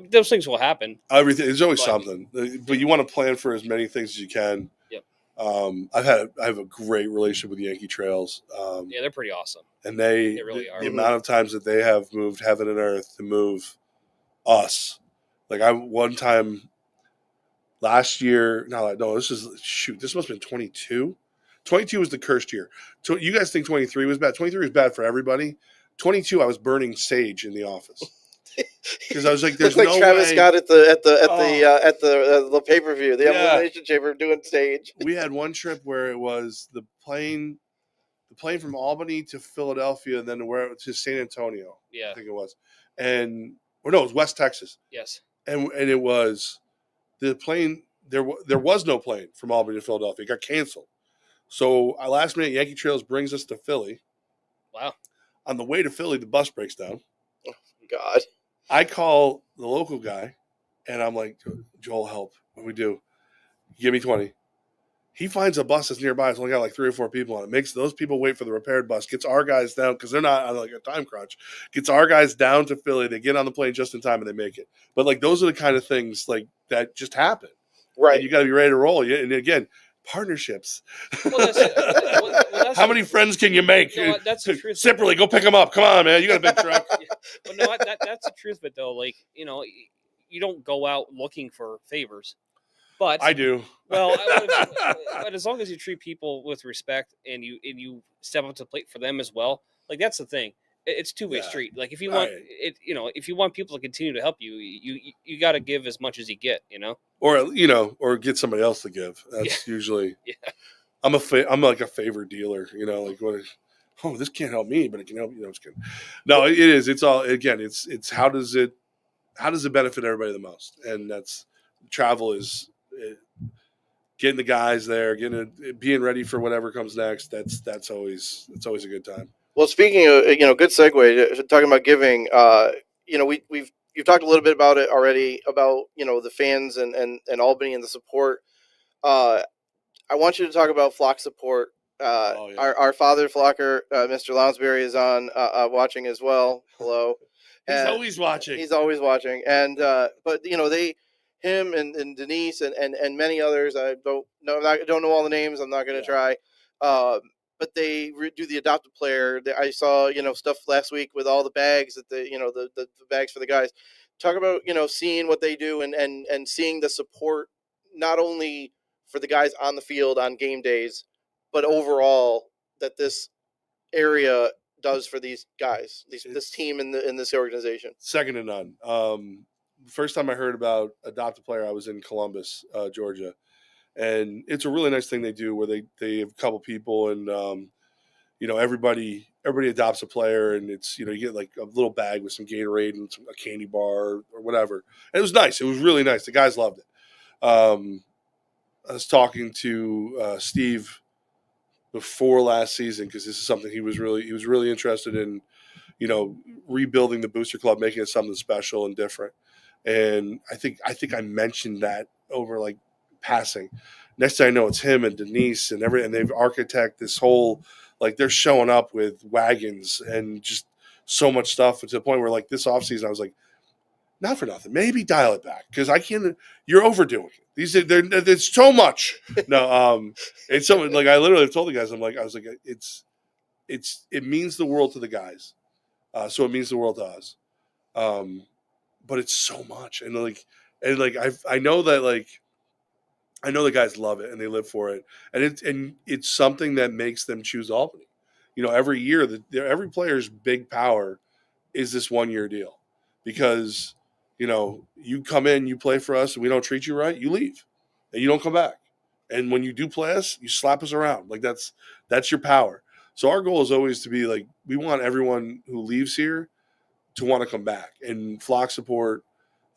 those things will happen. Everything there's always something, but you want to plan for as many things as you can. Yep. I have a great relationship with Yankee Trails. Yeah, they're pretty awesome, and they really are. The amount of times that they have moved heaven and earth to move us. Like one time last year. No, this must have been 22. 22 was the cursed year. So you guys think 23 was bad? 23 was bad for everybody. 22, I was burning sage in the office because I was like, "There's no Travis way." Scott at the pay-per-view, the elimination chamber, doing stage. We had one trip where it was the plane from Albany to Philadelphia, and then to San Antonio. Yeah, I think it was, it was West Texas. Yes, and it was the plane. There was no plane from Albany to Philadelphia. It got canceled. So last minute, Yankee Trails brings us to Philly. Wow. On the way to Philly, the bus breaks down. Oh, God. I call the local guy, and I'm like, Joel, help. What do we do? Give me 20. He finds a bus that's nearby. It's only got like 3 or 4 people on it. Makes those people wait for the repaired bus. Gets our guys down because they're not on like a time crunch. Gets our guys down to Philly. They get on the plane just in time, and they make it. But like those are the kind of things like that just happen. Right. And you got to be ready to roll. And again, partnerships. Well, how many friends can you make? That's the truth. Separately, go pick them up. Come on, man. You got a big truck. But no, that's the truth. But though, like you don't go out looking for favors. But I do. Well, but as long as you treat people with respect and you step up to the plate for them as well, like that's the thing. It's two-way street. Like if you want it, if you want people to continue to help you, you got to give as much as you get, or get somebody else to give. That's usually. Yeah. I'm like a favor dealer, like what? This can't help me, but it can help you. It's good. No, it is. It's all again. It's how does it benefit everybody the most? And that's travel is getting the guys there, being ready for whatever comes next. That's always a good time. Well, speaking of, good segue, talking about giving, you've talked a little bit about it already, about, the fans and Albany and the support. I want you to talk about flock support. Our father flocker, Mr. Lounsbury, is on watching as well. Hello. He's always watching. He's always watching. And, but, him and Denise and many others, I don't know all the names. I'm not going to try. But they do the adopted player. I saw, stuff last week with all the bags that the bags for the guys. Talk about, seeing what they do and seeing the support, not only for the guys on the field on game days, but overall that this area does for these guys, this team in this organization. Second to none. First time I heard about Adopt a Player, I was in Columbus, Georgia, and it's a really nice thing they do where they have a couple people and everybody adopts a player, and it's you get like a little bag with some Gatorade and a candy bar or whatever. And it was nice. It was really nice. The guys loved it. I was talking to Steve before last season because this is something he was really interested in, rebuilding the booster club, making it something special and different. And I think I mentioned that over like passing. Next thing I know, it's him and Denise and and they've architect this whole, like they're showing up with wagons and just so much stuff to the point where like this offseason I was like, not for nothing, maybe dial it back because I can't. You're overdoing it. There's so much. No, and so like I literally told the guys, it means the world to the guys, so it means the world to us. But it's so much, and I know that I know the guys love it and they live for it, and it's something that makes them choose Albany. Every year every player's big power is this 1 year deal because. You come in, you play for us, and we don't treat you right, you leave, and you don't come back. And when you do play us, you slap us around. Like that's your power. So our goal is always to be like, we want everyone who leaves here to want to come back. And flock support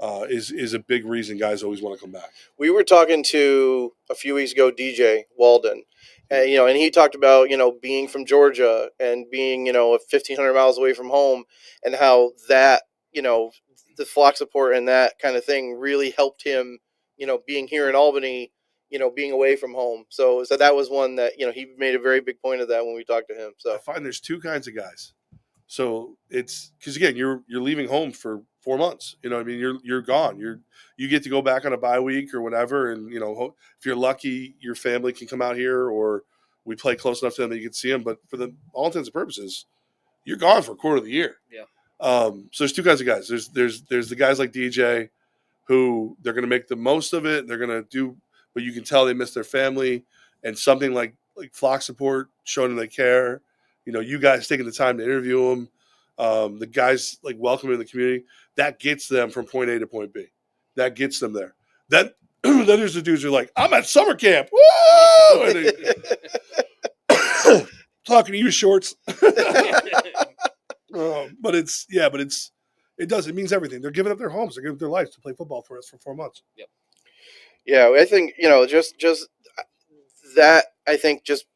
is a big reason guys always want to come back. We were talking to a few weeks ago, DJ Walden, and he talked about being from Georgia and being 1,500 miles away from home, and how that the flock support and that kind of thing really helped him, being here in Albany, being away from home. So that was one that, he made a very big point of that when we talked to him. So I find there's two kinds of guys. So it's because again, you're leaving home for 4 months. You're gone. You get to go back on a bye week or whatever. And, if you're lucky, your family can come out here or we play close enough to them that you can see them. But for all intents and purposes, you're gone for a quarter of the year. Yeah. So there's two kinds of guys. There's the guys like DJ who they're going to make the most of it. They're going to do, but you can tell they miss their family, and something like flock support showing them they care. You guys taking the time to interview them, the guys like welcoming the community, that gets them from point A to point B. That gets them there. Then there's the dudes who are like, I'm at summer camp. Woo! And talking to you, shorts. It means everything. They're giving up their homes. They're giving up their lives to play football for us for 4 months. Yep. Yeah, I think, just that, I think just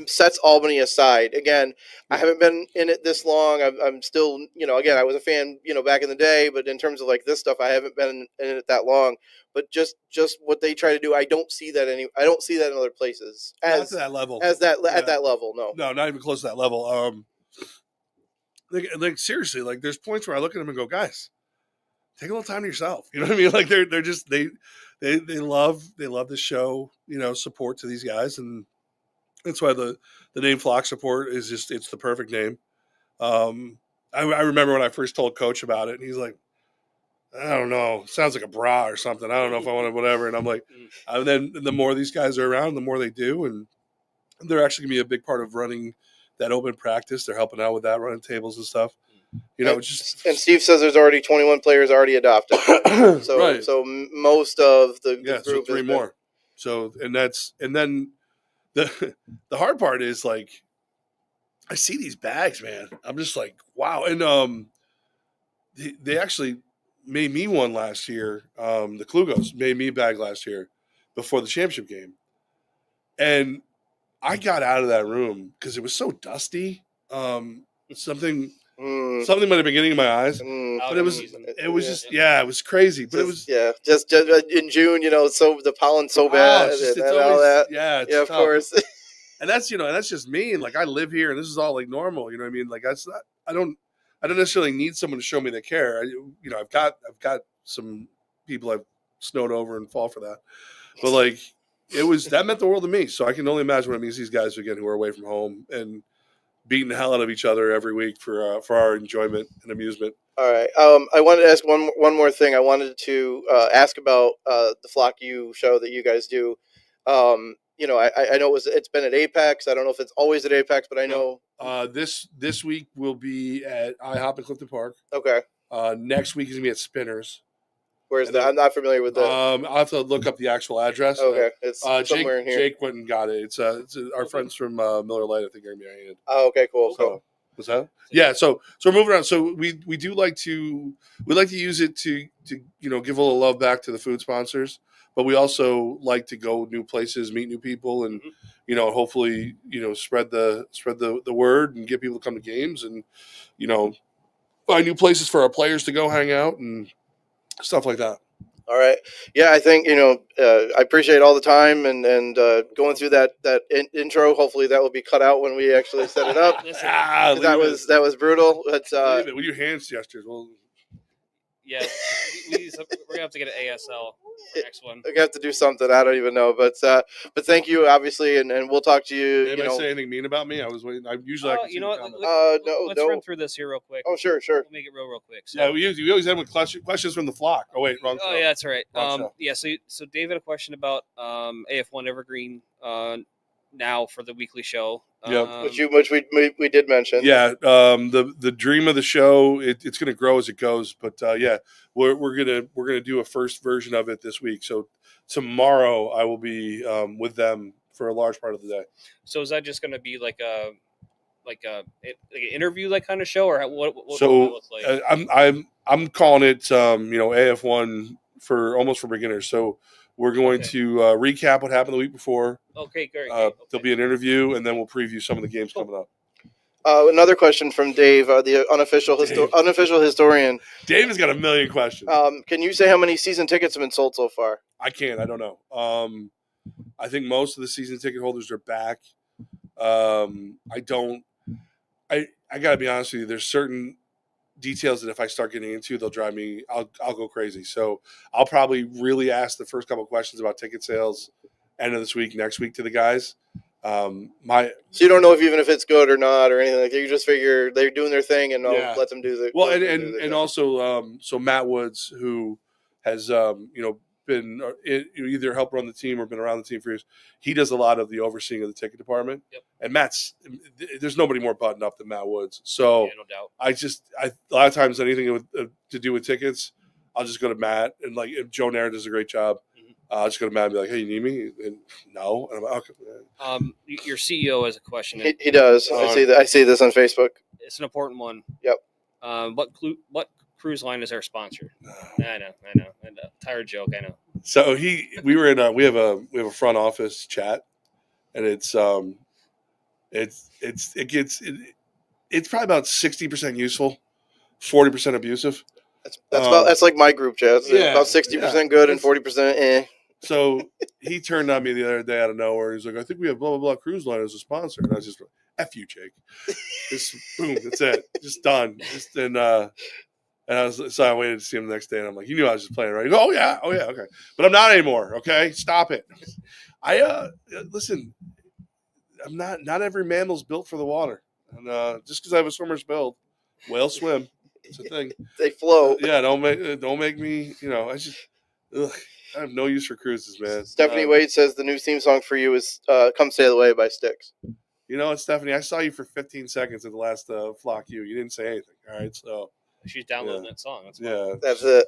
sets Albany aside. Again, I haven't been in it this long. I'm still, again, I was a fan, back in the day, but in terms of like this stuff, I haven't been in it that long. But just what they try to do, I don't see that in other places Not to that level. at that level. No, not even close to that level. Like seriously, like there's points where I look at them and go, guys, take a little time to yourself. You know what I mean? Like they're just they love the show, support to these guys, and that's why the name Flock Support is just it's the perfect name. I remember when I first told Coach about it, and he's like, I don't know, sounds like a bra or something. I don't know if I want to whatever. And I'm like, and then the more these guys are around, the more they do, and they're actually gonna be a big part of running that open practice. They're helping out with that, running tables and stuff. And Steve says there's already 21 players already adopted. So right. So most of the group so 3 more. So and then the hard part is like I see these bags, man. I'm just like, wow. And they actually made me one last year. The Klugos made me a bag last year before the championship game, and I got out of that room because it was so dusty. Something might have been getting in my eyes, but it was just it was crazy. But just in June, so the pollen's so bad and all that. Yeah, of course. And that's that's just me. And like I live here, and this is all like normal. You know what I mean? Like that's not. I don't necessarily need someone to show me they care. I've got some people I've snowed over and fall for that, but like. That meant the world to me. So I can only imagine what it means to these guys again who are away from home and beating the hell out of each other every week for our enjoyment and amusement. All right. I wanted to ask one more thing. I wanted to ask about the Flock U show that you guys do. I know it's been at Apex. I don't know if it's always at Apex, but I know. This week will be at IHOP in Clifton Park. Okay. Next week is gonna be at Spinners. Where's And that? then- I'm not familiar with that. I'll have to look up the actual address. Okay, it's somewhere in here. Jake went and got it. It's our friends from Miller Lite. I think are gonna be our hand. Oh, okay, cool. So what's that? Yeah. So we're moving around. So we do like to use it to give a little love back to the food sponsors, but we also like to go new places, meet new people, and hopefully spread the word and get people to come to games and find new places for our players to go hang out and stuff like that. All right. Yeah, I think I appreciate all the time and going through that intro. Hopefully that will be cut out when we actually set it up. That was brutal. But with your hand gestures. Well, yeah, we're gonna have to get an ASL for the next one. We have to do something. I don't even know, but thank you, obviously, and we'll talk to you. Anybody say anything mean about me? I was waiting. I usually. Let's run through this here real quick. Oh, sure. We'll make it real quick. So. Yeah, we always end with questions from the flock. Oh wait, wrong. Oh yeah, that's right. Show. Yeah. So David, a question about AF1 Evergreen now for the weekly show. Yeah, which we did mention. Yeah, the dream of the show. It's going to grow as it goes, but yeah, we're gonna do a first version of it this week. So tomorrow I will be with them for a large part of the day. So is that just going to be like an interview like kind of show, or what So will it look like? I'm calling it AF1 for beginners. So we're going to recap what happened the week before. Okay, great. There'll be an interview, and then we'll preview some of the games coming up. Another question from Dave, the unofficial historian. Dave has got a million questions. Can you say how many season tickets have been sold so far? I can't. I don't know. I think most of the season ticket holders are back. I got to be honest with you. There's certain details that if I start getting into, they'll drive me. I'll go crazy. So I'll probably really ask the first couple of questions about ticket sales end of this week, next week to the guys. So you don't know even if it's good or not or anything like that. You just figure they're doing their thing and I'll let them do their. Well, and also so Matt Woods, who has been either helped run the team or been around the team for years, he does a lot of the overseeing of the ticket department. Yep. And there's nobody more buttoned up than Matt Woods. So yeah, no doubt. A lot of times anything to do with tickets, I'll just go to Matt, and like if Joe Nair does a great job, I'll just go to Matt and be like, "Hey, you need me?" And no, and I'm like, "Okay." Your CEO has a question. He does. I see this on Facebook. It's an important one. Yep. What cruise line is our sponsor? I know. Tired joke. I know. So we were in we have a front office chat, and it's probably about 60% useful, 40% abusive. That's like my group chat. About 60% good and 40% eh. So he turned on me the other day out of nowhere. He's like, "I think we have blah blah blah cruise line as a sponsor," and I was just, "F you, Jake." Just boom, that's it, just done. So I waited to see him the next day, and I'm like, "You knew I was just playing, right?" He goes, "Oh yeah, okay." But I'm not anymore. Okay, stop it. Listen. I'm not every mammal's built for the water, and just because I have a swimmer's build, whales swim. It's a thing. They float. Yeah, don't make me. I have no use for cruises, man. Stephanie Wade says the new theme song for you is "Come Sail Away" by Styx. You know what, Stephanie? I saw you for 15 seconds at the last Flock U. You didn't say anything. All right, so she's downloading that song. That's that's it.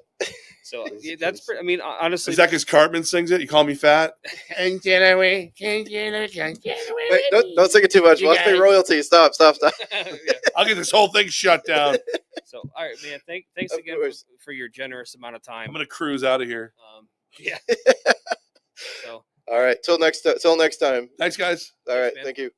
So that's pretty. I mean, honestly, is that because Cartman sings it? You call me fat? Wait, don't sing it too much. Let's pay royalties. Stop. I'll get this whole thing shut down. So, all right, man. Thanks again for your generous amount of time. I'm gonna cruise out of here. Yeah. So. All right. Till next time. Thanks, guys. All right. Man. Thank you.